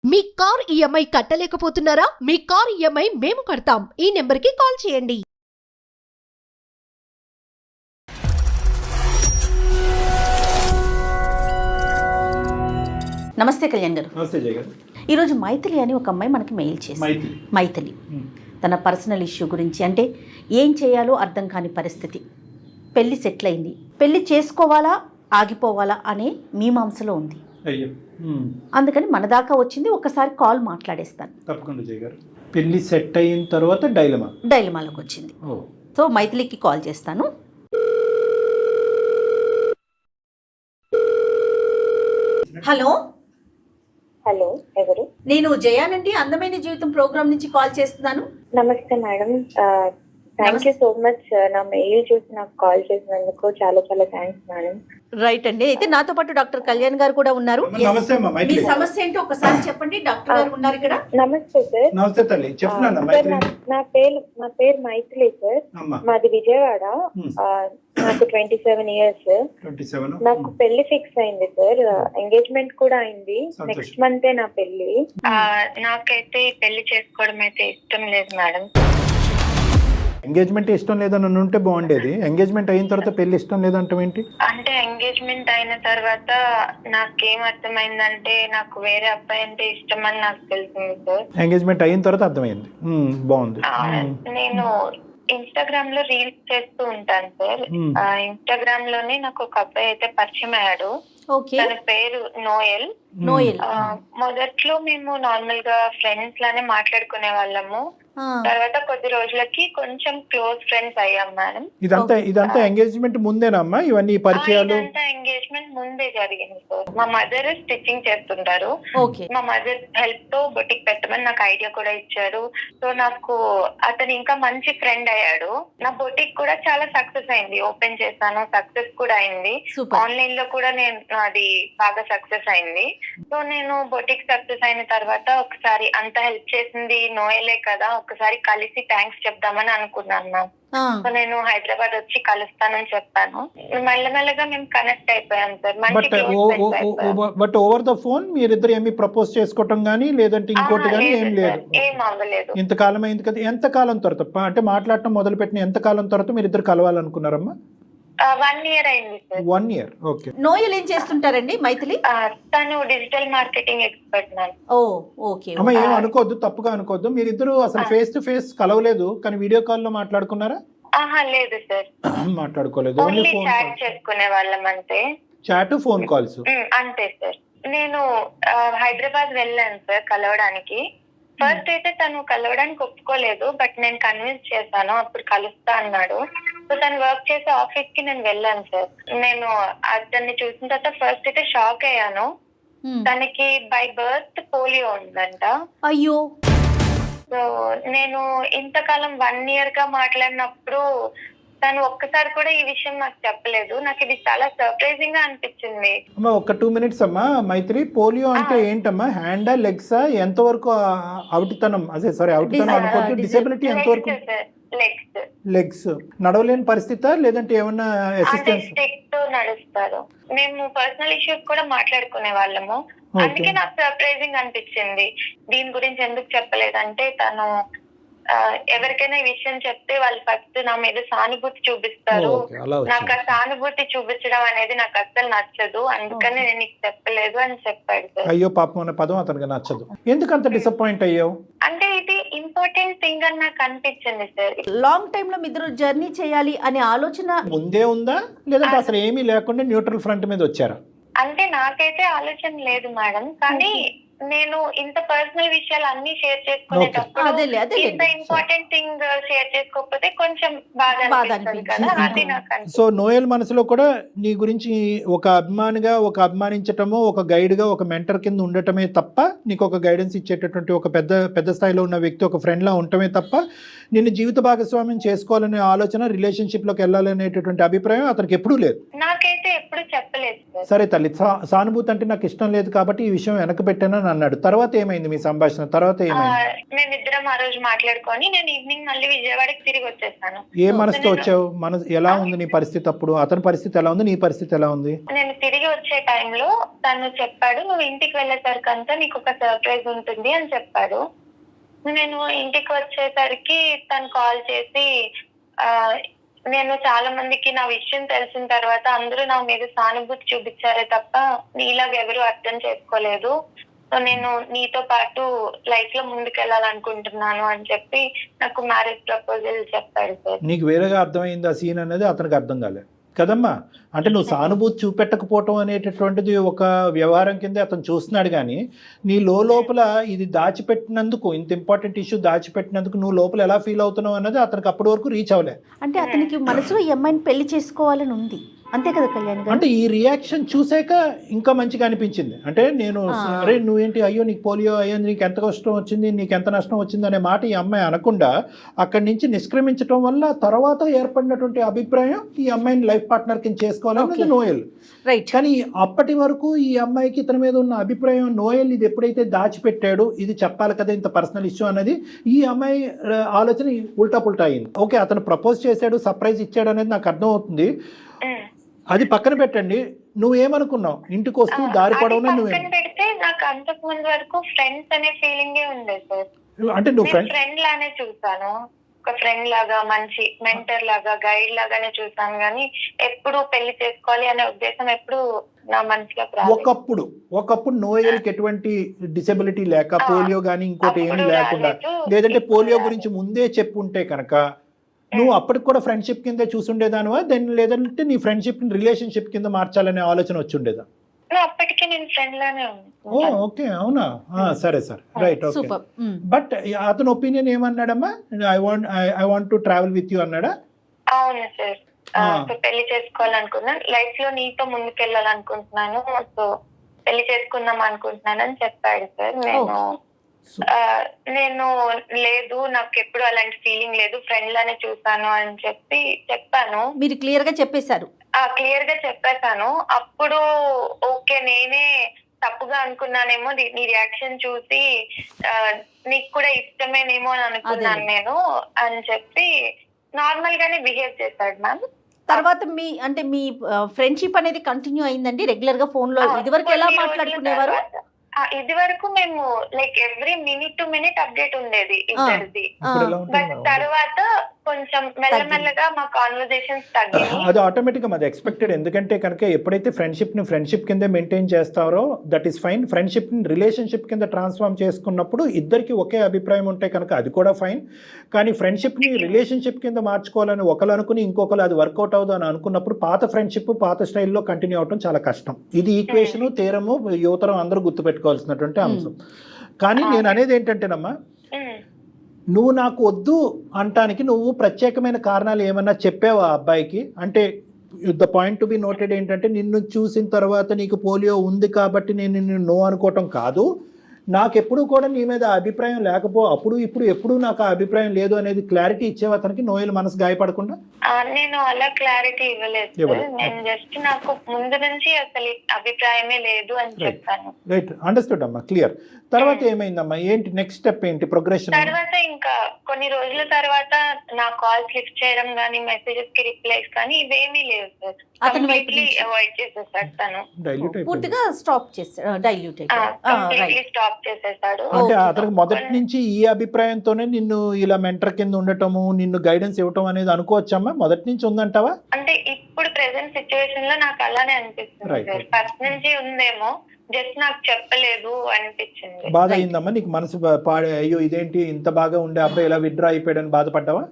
మీ car EMI కట్టలేకపోతున్నారా? మీ car EMI మేము కడతాం. ఈ నెంబర్కి కాల్ చేయండి. నమస్తే కళ్యాణ్ గారు. నమస్తే జయ గారు. ఈరోజు మైథిలి అని ఒక అమ్మాయి మనకి మెయిల్ చేసింది. మైథిలి తన పర్సనల్ ఇష్యూ గురించి, అంటే ఏం చేయాలో అర్థం కాని పరిస్థితి. పెళ్లి సెటిల్ అయింది, పెళ్లి చేసుకోవాలా ఆగిపోవాలా అనే మీమాంసలో ఉంది. అయ్యో, అందుకని మన దాకా వచ్చింది. ఒకసారి కాల్ మాట్లాడేస్తాను. తప్పకుండా జయ గారు. పెళ్లి సెట్ అయిన తర్వాత డైలమాలోకి వచ్చింది. సో మైథిలికి కాల్ చేస్తాను. హలో హలో, ఎవరు? నేను జయానండి, అందమైన జీవితం ప్రోగ్రామ్ నుంచి కాల్ చేస్తున్నాను. నమస్తే madam. Thank you so much. నా మెయిల్ చూసి నాకు కాల్ చేసినందుకు చాలా చాలా థ్యాంక్స్ మేడం. రైట్ అండి. అయితే నాతో పాటు డాక్టర్ కళ్యాణ్ గారు కూడా ఉన్నారు. నమస్తే అమ్మా. మీ సమస్య ఏంటో ఒకసారి చెప్పండి. డాక్టర్ గారు ఉన్నారు ఇక్కడ. నమస్తే సార్. నమస్తే తల్లి, చెప్తున్నాను. నా పేరు మైథిలి సార్. మాది విజయవాడ. నాకు 27 ఇయర్స్. నాకు పెళ్లి ఫిక్స్ అయింది సార్. ఎంగేజ్మెంట్ కూడా అయింది. నెక్స్ట్ మంతే నా పెళ్లి. నాకైతే పెళ్లి చేసుకోవడం అయితే ఇష్టం లేదు మేడం. ఎంగేజ్మెంట్ ఇష్టం లేదని ఉంటే బాగుండేది. ఎంగేజ్మెంట్ అయిన తర్వాత పెళ్లి ఇష్టం లేదంటాం ఏంటి? అంటే ఎంగేజ్మెంట్ అయిన తర్వాత నాకేం అర్థమైందంటే నాకు వేరే అబ్బాయి అంటే ఇష్టం అని నాకు తెలిసింది సార్. ఎంగేజ్మెంట్ అయిన తర్వాత అర్థమైంది. బాగుంది. నేను ఇన్స్టాగ్రామ్ లో రీల్స్ చేస్తూ ఉంటాను సార్. ఇన్స్టాగ్రామ్ లోనే నాకు ఒక అబ్బాయి అయితే పరిచయం అయ్యాడు. తన పేరు నోయల్. మొదట్లో మేము నార్మల్ గా ఫ్రెండ్స్ లానే మాట్లాడుకునే వాళ్ళము. తర్వాత కొద్ది రోజులకి కొంచెం క్లోజ్ ఫ్రెండ్స్ అయ్యాం మేడం. ఇదంతా ఎంగేజ్మెంట్ ముందేనమ్మా ఇవన్నీ పరిచయాలు? ఎంగేజ్మెంట్ ముందే జరిగింది సార్. మా మదర్ స్టిచ్చింగ్ చేస్తుంటారు. మా మదర్ హెల్ప్ తో బొటిక్ పెట్టమని నాకు ఐడియా కూడా ఇచ్చారు. సో నాకు అతను ఇంకా మంచి ఫ్రెండ్ అయ్యాడు. నా బొటిక్ కూడా చాలా సక్సెస్ అయింది. ఓపెన్ చేశాను, సక్సెస్ కూడా అయింది. ఆన్లైన్ లో కూడా నేను అది బాగా సక్సెస్ అయింది. సో నేను బొటిక్ సక్సెస్ అయిన తర్వాత ఒకసారి అంత హెల్ప్ చేసింది నోయలే కదా, ఒకసారి కలిసి థ్యాంక్స్ చెప్దామని అనుకున్నాను. సో నేను హైదరాబాద్ వచ్చి కలుస్తానని చెప్పాను. మెల్లమెల్లగా మేము కనెక్ట్ అయిపోయాం sir. But over the phone మీరిద్దరు ఏమి ప్రపోజ్ చేసుకోవటం గానీ లేదంటే ఇంకోటి గానీ ఏం లేదు? ఏం అవ్వలేదు. ఇంతకాలం అయింది కదా. ఎంత కాలం తర్వాత అంటే మాట్లాడటం మొదలు పెట్టిన ఎంత కాలం తర్వాత మీరిద్దరు కలవాలనుకున్నారమ్మా? 1 year అయింది సార్. 1 year. ఓకే. నోయల్ ఏం చేస్తుంటారండి మైథిలి? తను digital marketing expert ma'am. Okay. అమ్మ ఏం అనుకోవద్దు, తప్పుగా అనుకోవద్దు. మీరిద్దరు అసలు ఫేస్ టు ఫేస్ కలవలేదు కానీ వీడియో కాల్ లో మాట్లాడుకున్నారా? లేదు సార్, మాట్లాడుకోలేదు. ఓన్లీ చాట్ చేసుకునే వాళ్ళం అంతే. చాట్, ఫోన్ కాల్స్ అంతే సార్. నేను హైదరాబాద్ వెళ్ళాను సార్ కలవడానికి. ఫస్ట్ అయితే తను కలవడానికి ఒప్పుకోలేదు, బట్ నేను కన్విన్స్ చేశాను. అప్పుడు కలుస్తా అన్నాడు. సో తను వర్క్ చేసే ఆఫీస్ కి నేను వెళ్ళాను సార్. నేను అతన్ని చూసిన తర్వాత ఫస్ట్ అయితే షాక్ అయ్యాను. తనకి బై బర్త్ పోలియో ఉందంట. అయ్యో. సో నేను ఇంతకాలం 1 year గా మాట్లాడినప్పుడు తను ఒక్కసారి కూడా ఈ విషయం నాకు చెప్పలేదు. నాకు ఇది చాలా సర్ప్రైజింగ్ గా అనిపించింది. అమ్మా ఒక 2 minutes అమ్మా. మైత్రి, పోలియో అంటే ఏంటమ్మా? హ్యాండా, లెగ్సా? ఎంత వరకు అవుటితనం, అదే సారీ అవుటితనం అనుకోవద్దు, డిసేబిలిటీ ఎంత వరకు? లెగ్స్. నడవలేని పరిస్థితి లేదంటే ఏమన్నా అసిస్టెన్స్? స్టిక్ తో నడుస్తారు. మేము పర్సనల్ ఇష్యూస్ కూడా మాట్లాడుకునే వాళ్ళము. అందుకే నాకు సర్ప్రైజింగ్ అనిపించింది. దీని గురించి ఎందుకు చెప్పలేదంటే తను ఎవరికైనా ఈ విషయం చెప్తే వాళ్ళు ఫస్ట్ నా మీద సానుభూతి చూపిస్తారు. నాకు ఆ సానుభూతి చూపించడం అనేది నాకు అస్సలు నచ్చదు. అందుకని నేను నీకు చెప్పలేదు అని చెప్పాడు సార్. అయ్యో పాపం అనే పదం అతనికి నచ్చదు. ఎందుకు అంత డిసప్పాయింట్ అయ్యావు? అంటే ఇది ఇంపార్టెంట్ థింగ్ అని నాకు అనిపించింది సార్. లాంగ్ టైమ్ లో ఇద్దరు జర్నీ చేయాలి అనే ఆలోచన ముందే ఉందా లేదంటే అసలు ఏమీ లేకుండా న్యూట్రల్ ఫ్రంట్ మీద వచ్చారా? అంటే నాకైతే ఆలోచన లేదు మేడం, కానీ నేను ఇంత పర్సనల్ విషయాలు అన్ని షేర్ చేసుకునేటప్పుడు ఇంత ఇంపార్టెంట్ థింగ్ షేర్ చేసుకోకపోతే కొంచెం బాధ అనిపిస్తుంది కదా, అది నాకు. సో నోయల్ మనసులో కూడా నీ గురించి ఒక అభిమానిగా, ఒక అభిమానించటము, ఒక గైడ్ గా, ఒక మెంటర్ కింద ఉండటమే తప్ప, నీకు ఒక గైడెన్స్ ఇచ్చేటటువంటి ఒక పెద్ద స్థాయిలో ఉన్న వ్యక్తి, ఒక ఫ్రెండ్ లా ఉండటమే తప్ప నిన్ను జీవిత భాగస్వామ్యం చేసుకోవాలనే ఆలోచన, రిలేషన్షిప్ లోకి వెళ్ళాలనేటటువంటి అభిప్రాయం అతనికి ఎప్పుడూ లేదు. నాకైతే అయితే ఎప్పుడు చెప్పలేదు సార్. సరే తల్లి, సానుభూతి అంటే నాకు ఇష్టం లేదు కాబట్టి ఈ విషయం వెనక పెట్టానని అన్నాడు. తర్వాత ఏమైంది మీ సంభాషణ? తర్వాత ఏమైంది? మేమిద్దరం ఆ రోజు మాట్లాడుకొని నేను ఈవినింగ్ మళ్ళీ విజయవాడకి తిరిగి వచ్చేసాను. ఏ మనసుతో వచ్చావు? ఎలా ఉంది నీ పరిస్థితి అప్పుడు? అతని పరిస్థితి ఎలా ఉంది, నీ పరిస్థితి ఎలా ఉంది? నేను తిరిగి వచ్చే టైంలో తను చెప్పాడు, నువ్వు ఇంటికి వెళ్ళేసరికంతా నీకు ఒక సర్ప్రైజ్ ఉంటుంది అని చెప్పాడు. నేను ఇంటికి వచ్చేసరికి తను కాల్ చేసి నేను చాలా మందికి నా విషయం తెలిసిన తర్వాత అందరూ నా మీద సానుభూతి చూపించారే తప్ప నీలాగా ఎవరు అర్థం చేసుకోలేదు. సో నేను నీతో పాటు లైఫ్ లో ముందుకెళ్ళాలనుకుంటున్నాను అని చెప్పి నాకు మ్యారేజ్ ప్రపోజల్ చెప్పాడు సార్. నీకు వేరేగా అర్థమైంది ఆ సీన్ అనేది, అతనికి అర్థం కాలేదు కదమ్మా. అంటే నువ్వు సానుభూతి చూపెట్టకపోవటం అనేటటువంటిది ఒక వ్యవహారం కింద అతను చూస్తున్నాడు, కానీ నీ లోపల ఇది దాచిపెట్టినందుకు, ఇంత ఇంపార్టెంట్ ఇష్యూ దాచిపెట్టినందుకు నువ్వు లోపల ఎలా ఫీల్ అవుతున్నావు అన్నది అతనికి అప్పటి వరకు రీచ్ అవ్వలే. అంటే అతనికి మనసులో ఈ అమ్మాయిని పెళ్లి చేసుకోవాలని ఉంది, అంతే కదా కళ్యాణ్ గారు? అంటే ఈ రియాక్షన్ చూసాక ఇంకా మంచిగా అనిపించింది. అంటే నేను అరే నువ్వేంటి, అయ్యో నీకు పోలియో అయ్యింది, నీకు ఎంత కష్టం వచ్చింది, నీకు ఎంత నష్టం వచ్చింది అనే మాట ఈ అమ్మాయి అనకుండా అక్కడి నుంచి నిష్క్రమించడం వల్ల తర్వాత ఏర్పడినటువంటి అభిప్రాయం ఈ అమ్మాయిని లైఫ్ పార్ట్నర్ కింద చేసుకోవాలన్నది నోయల్. రైట్. కానీ అప్పటి వరకు ఈ అమ్మాయికి ఇతని మీద ఉన్న అభిప్రాయం నోయల్ ఇది ఎప్పుడైతే దాచిపెట్టాడు, ఇది చెప్పాలి కదా ఇంత పర్సనల్ ఇష్యూ అన్నది, ఈ అమ్మాయి ఆలోచన ఉల్టా పుల్టా అయింది. ఓకే అతను ప్రపోజ్ చేశాడు, సర్ప్రైజ్ ఇచ్చాడు అనేది నాకు అర్థం అవుతుంది, అది పక్కన పెట్టండి. నువ్వేమనుకున్నావు ఇంటికి వస్తూ దారి పడవనే? నువ్వే పెడితే నాకు అంతకు ముందు వరకు ఫ్రెండ్స్ అనే ఫీలింగే ఉండేది సార్. అంటే నువ్వు ఫ్రెండ్ లానే చూసాను, ఒక ఫ్రెండ్ లాగా, మంచి మెంటర్ లాగా, గైడ్ లాగానే చూసాను, కానీ ఎప్పుడు పెళ్లి చేసుకోవాలి అనే ఉద్దేశం ఎప్పుడు నా మనసులో ఒకప్పుడు నోయల్కి ఎటువంటి డిసెబిలిటీ లేక, పోలియో గానీ ఇంకోటి ఏమీ లేకుండా, లేదంటే పోలియో గురించి ముందే చెప్పుంటే కనుక నువ్వు అప్పటికి కూడా ఫ్రెండ్షిప్ కింద చూసుండేదానివా, దాన్ని లేదంటే నీ ఫ్రెండ్షిప్ రిలేషన్షిప్ కింద మార్చాలనే ఆలోచన వచ్చి ఉండేదా? అప్పటికే నేను ఫ్రెండ్ లానే ఓ ఓకే, అవునా? సరే సార్, రైట్, ఓకే. బట్ అతని ఒపీనియన్ ఏమన్నాడమ్మా? I want to travel with you అన్నాడా? అవును సార్, పెళ్లి చేసుకోవాలనుకున్నాను, లైఫ్ లో నీతో ముందుకెళ్ళాలనుకుంటున్నాను, సో పెళ్లి చేసుకుందాం అనుకుంటున్నాను అని చెప్పాడు సార్. నేను లేదు, నాకు ఎప్పుడు అలాంటి ఫీలింగ్ లేదు, ఫ్రెండ్ లానే చూసాను అని చెప్పాను. మీరు క్లియర్ గా చెప్పేశారు? క్లియర్ గా చెప్పేశాను. అప్పుడు ఓకే నేనే తప్పుగా అనుకున్నానేమో, నీ రియాక్షన్ చూసి నీకు కూడా ఇష్టమేనేమో అని అనుకున్నాను నేను అని చెప్పి నార్మల్ గానే బిహేవ్ చేశాడు మ్యామ్. తర్వాత మీ ఫ్రెండ్షిప్ అనేది కంటిన్యూ అయిందండి రెగ్యులర్ గా ఫోన్ లో? ఇదివరకు ఎలా మాట్లాడుకునేవారు? ఇది వరకు మేము like every minute to minute update ఉండేది ఇద్దరిది. బట్ తర్వాత కొంచెం మెల్లమెల్లగా మా కాన్వర్సేషన్స్ తగ్గాయి. అది ఆటోమేటిక్ గా అది ఎక్స్పెక్టెడ్. ఎందుకంటే కనుక ఎప్పుడైతే ఫ్రెండ్షిప్ కింద మెయింటైన్ చేస్తారో దట్ ఈస్ ఫైన్. ఫ్రెండ్షిప్ ని రిలేషన్షిప్ కింద ట్రాన్స్ఫార్మ్ చేసుకున్నప్పుడు ఇద్దరికి ఒకే అభిప్రాయం ఉంటే కనుక అది కూడా ఫైన్. కానీ ఫ్రెండ్షిప్ ని రిలేషన్షిప్ కింద మార్చుకోవాలని ఒకరు అనుకుని ఇంకొకరు అది వర్కౌట్ అవుదు అని అనుకున్నప్పుడు పాత ఫ్రెండ్షిప్ పాత స్టైల్లో కంటిన్యూ అవడం చాలా కష్టం. ఇది ఈక్వేషన్ తీరము యువతరం అందరూ గుర్తుపెట్టుకోవాల్సినటువంటి అంశం. కానీ నేను అనేది ఏంటంటేనమ్మా, నువ్వు నాకు వద్దు అంటానికి నువ్వు ప్రత్యేకమైన కారణాలు ఏమన్నా చెప్పావా అబ్బాయికి? అంటే the point to be noted ఏంటంటే, నిన్ను చూసిన తర్వాత నీకు పోలియో ఉంది కాబట్టి నేను నిన్ను నో అనుకోవటం కాదు, నాకెప్పుడు కూడా నీ మీద అభిప్రాయం అప్పుడు ఇప్పుడు ఎప్పుడు నాకు ఆ అభిప్రాయం లేదు అనేది క్లారిటీ ఇచ్చేవా అతనికి, నోయల్ మనసు గాయపడకుండా? నేను అలా క్లారిటీ ఇవ్వలేదు. నేను జస్ట్ నాకు ముందు నుంచి అసలు అభిప్రాయమే లేదు అని చెప్పాను. రైట్, అండర్స్టూడ్ అమ్మా, క్లియర్. తర్వాత ఏమైందమ్మా, ఏంటి నెక్స్ట్ స్టెప్ ఏంటి ప్రోగ్రెషన్? తర్వాత ఇంకా కొన్ని రోజుల తర్వాత నా కాల్స్ లిఫ్ట్ చేయడం కానీ మెసేజెస్ కి రిప్లైస్ కానీ ఇవేమీ లేవు సార్. కంప్లీట్లీ అవాయిడ్ చేసేసాడు తను, పూర్తిగా స్టాప్ చేసాడు, డైల్యూట్ కంప్లీట్లీ స్టాప్ చేసేసాడు. అంటే అతనికి మొదటి నుంచి ఈ అభిప్రాయంతోనే నిన్ను ఇలా మెంటర్ కింద ఉండటము, నిన్ను గైడెన్స్ ఇవ్వటం అనేది అనుకోవచ్చమ్మా? మొదటి నుంచి ఉందంటావా? అంటే ఇప్పుడు ప్రెసెంట్ సిచ్యువేషన్ లో నాకు అలానే అనిపిస్తుంది సార్. ఫస్ట్ నుంచి ఉందేమో, జస్ట్ నాకు చెప్పలేదు అనిపించింది. బాధ అయిందమ్మా నీకు? మనసు పాడే, అయ్యో ఇదేంటి ఇంత బాగా ఉండే అబ్బాయి ఇలా విత్డ్రా అయిపోయాడని బాధపడ్డావా?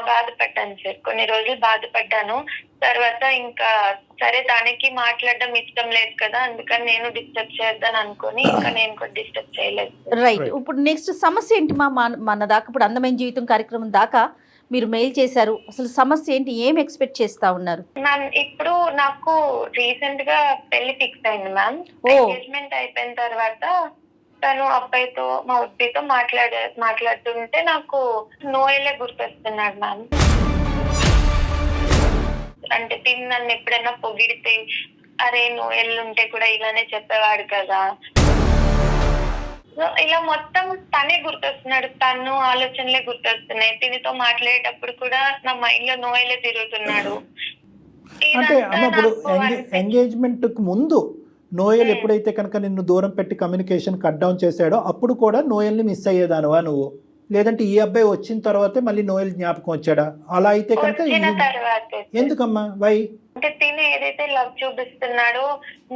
బాధపడ్డాను సార్, కొన్ని రోజులు బాధపడ్డాను. తర్వాత ఇంకా సరే తనకి మాట్లాడడం ఇష్టం లేదు కదా, అందుకని నేను డిస్టర్బ్ చేద్దాను అనుకుని ఇంకా నేను కూడా డిస్టర్బ్ చేయలేదు. రైట్. ఇప్పుడు నెక్స్ట్ సమస్య ఏంటి మన దాకా ఇప్పుడు అందమైన జీవితం కార్యక్రమం దాకా మీరు మెయిల్ చేశారు, అసలు సమస్య ఏంటి, ఏం ఎక్స్పెక్ట్ చేస్తా ఉన్నారు? మ్యామ్ ఇప్పుడు నాకు రీసెంట్ గా పెళ్లి ఫిక్స్ అయింది మ్యామ్. ఎంగేజ్మెంట్ అయిపోయిన తర్వాత తను అబ్బాయితో మా ఉద్దితో మాట్లాడుతుంటే నాకు నోయలే గుర్తొస్తున్నాడు మ్యామ్. అంటే తిని నన్ను ఎప్పుడైనా పొగిడితే అరే నోయల్ ఉంటే కూడా ఇలానే చెప్పేవాడు కదా. ఇలా మొత్తం తనే గుర్తొస్తున్నాడు, తను ఆలోచనలే గుర్తొస్తున్నాయి. తినితో మాట్లాడేటప్పుడు కూడా నా మైండ్ లో నోయలే తిరుగుతున్నాడు. అంటే అమ్మ ఇప్పుడు ఎంగేజ్మెంట్ కు ముందు నోయల్ ఎప్పుడైతే కనుక నిన్ను దూరం పెట్టి కమ్యూనికేషన్ కట్ డౌన్ చేశాడో అప్పుడు కూడా నోయల్ని మిస్ అయ్యేదానువా నువ్వు? లేదంటే ఈ అబ్బాయి వచ్చిన తర్వాతే మళ్ళీ నోయల్ జ్ఞాపకం వచ్చాడా? అలా అయితే కనుక ఎందుకమ్మా వై? అంటే తిని ఏదైతే లవ్ చూపిస్తున్నాడో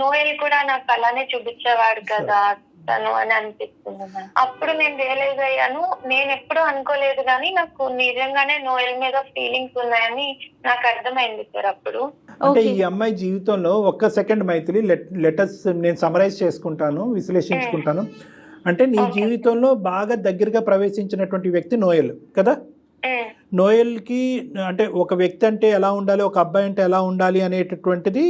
నోయల్ కూడా నాకు అలానే చూపించేవాడు కదా తను అని అనిపిస్తుంది. అప్పుడు నేను రియలైజ్ అయ్యాను, నేను ఎప్పుడూ అనుకోలేదు కానీ నాకు నిజంగానే నోయల్ మీద ఫీలింగ్స్ ఉన్నాయని నాకు అర్థమైంది సార్ అప్పుడు. అంటే ఈ అమ్మాయి జీవితంలో ఒక్క సెకండ్ మైత్రి లెటర్స్ నేను సమరైజ్ చేసుకుంటాను, విశ్లేషించుకుంటాను. అంటే నీ జీవితంలో బాగా దగ్గరగా ప్రవేశించినటువంటి వ్యక్తి నోయల్ కదా? నోయల్కి అంటే ఒక వ్యక్తి అంటే ఎలా ఉండాలి, ఒక అబ్బాయి అంటే ఎలా ఉండాలి అనేటటువంటిది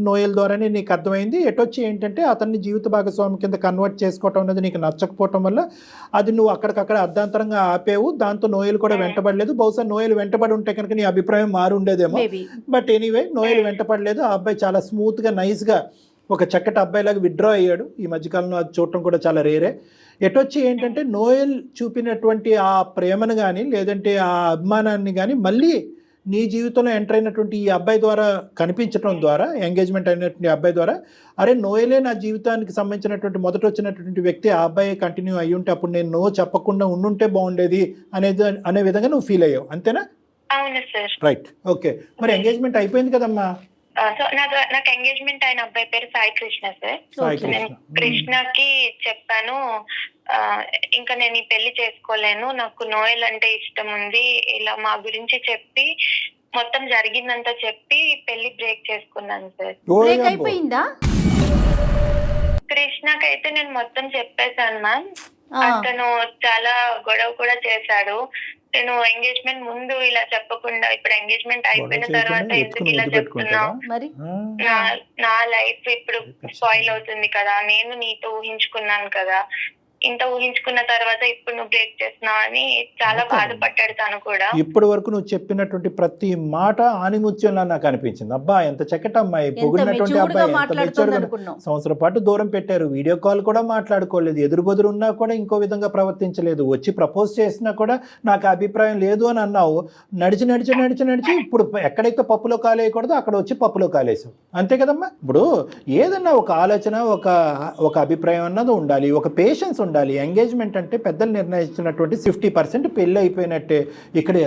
నోయల్ ద్వారానే నీకు అర్థమైంది. ఎటొచ్చి ఏంటంటే అతన్ని జీవిత భాగస్వామి కింద కన్వర్ట్ చేసుకోవటం అనేది నీకు నచ్చకపోవటం వల్ల అది నువ్వు అక్కడికక్కడ అర్ధాంతరంగా ఆపేవు. దాంతో నోయల్ కూడా వెంటబడలేదు. బహుశా నోయల్ వెంటబడి ఉంటే కనుక నీ అభిప్రాయం మారు ఉండేదేమో. బట్ ఎనీవే నోయల్ వెంటపడలేదు. ఆ అబ్బాయి చాలా స్మూత్గా నైస్గా ఒక చక్కటి అబ్బాయిలాగా విత్డ్రా అయ్యాడు. ఈ మధ్యకాలంలో అది చూడటం కూడా చాలా రేరే. ఎటొచ్చి ఏంటంటే నోయల్ చూపినటువంటి ఆ ప్రేమను కానీ లేదంటే ఆ అభిమానాన్ని కానీ మళ్ళీ నీ జీవితంలో ఎంటర్ అయినటువంటి ఈ అబ్బాయి ద్వారా కనిపించడం ద్వారా, ఎంగేజ్మెంట్ అయినటువంటి అబ్బాయి ద్వారా, అరే నోయలే నా జీవితానికి సంబంధించినటువంటి మొదట వచ్చినటువంటి వ్యక్తి, ఆ అబ్బాయి కంటిన్యూ అయ్యి ఉంటే అప్పుడు నేను నో చెప్పకుండా ఉండుంటే బాగుండేది అనే విధంగా నువ్వు ఫీల్ అయ్యావు, అంతేనా? అవును సార్. Right, okay. మరి ఎంగేజ్మెంట్ అయిపోయింది కదమ్మా? సో నాకు ఎంగేజ్మెంట్ అయిన అబ్బాయి పేరు సాయి కృష్ణ సార్. నేను కృష్ణకి చెప్పాను, ఇంకా నేను ఈ పెళ్లి చేసుకోలేను, నాకు నోయల్ అంటే ఇష్టం ఉంది, ఇలా మా గురించి చెప్పి మొత్తం జరిగిందంతా చెప్పి పెళ్లి బ్రేక్ చేసుకున్నాను సార్. అయిపోయిందా? కృష్ణకైతే నేను మొత్తం చెప్పేశాను మ్యామ్. అతను చాలా గొడవ కూడా చేశాడు. నేను ఎంగేజ్మెంట్ ముందు ఇలా చెప్పకుండా ఇప్పుడు ఎంగేజ్మెంట్ అయిపోయిన తర్వాత ఎందుకు ఇలా చెప్తున్నావు, నా లైఫ్ ఇప్పుడు స్పాయిల్ అవుతుంది కదా, నేను నీతో ఊహించుకున్నాను కదా, ఇంత ఊహించుకున్న తర్వాత ఇప్పుడు నువ్వు బ్రేక్ చేస్తున్నావు అని చాలా బాధపడ్డాడు తను కూడా. ఇప్పటి వరకు నువ్వు చెప్పినటువంటి ప్రతి మాట ఆనిముత్యంలా నాకు అనిపించింది. అబ్బా ఎంత చక్కటి అమ్మాయి, పొగిడినటువంటి అబ్బాయి, ఎంత మెచ్యూర్గా. సంవత్సరం పాటు దూరం పెట్టారు, వీడియో కాల్ కూడా మాట్లాడుకోలేదు, ఎదురుబెదురు ఉన్నా కూడా ఇంకో విధంగా ప్రవర్తించలేదు, వచ్చి ప్రపోజ్ చేసినా కూడా నాకు అభిప్రాయం లేదు అని అన్నావు. నడిచి నడిచి నడిచి నడిచి ఇప్పుడు ఎక్కడైతే పప్పులో కాలేయకూడదో అక్కడ వచ్చి పప్పులో కాలేసావు, అంతే కదమ్మా? ఇప్పుడు ఏదన్నా ఒక ఆలోచన, ఒక అభిప్రాయం అన్నది ఉండాలి, ఒక పేషెన్స్ ఉండాలి. ఎంగేజ్మెంట్ అంటే పెద్దలు నిర్ణయించినటువంటి 50% పెళ్ళి అయిపోయినట్టే. ఇక్కడ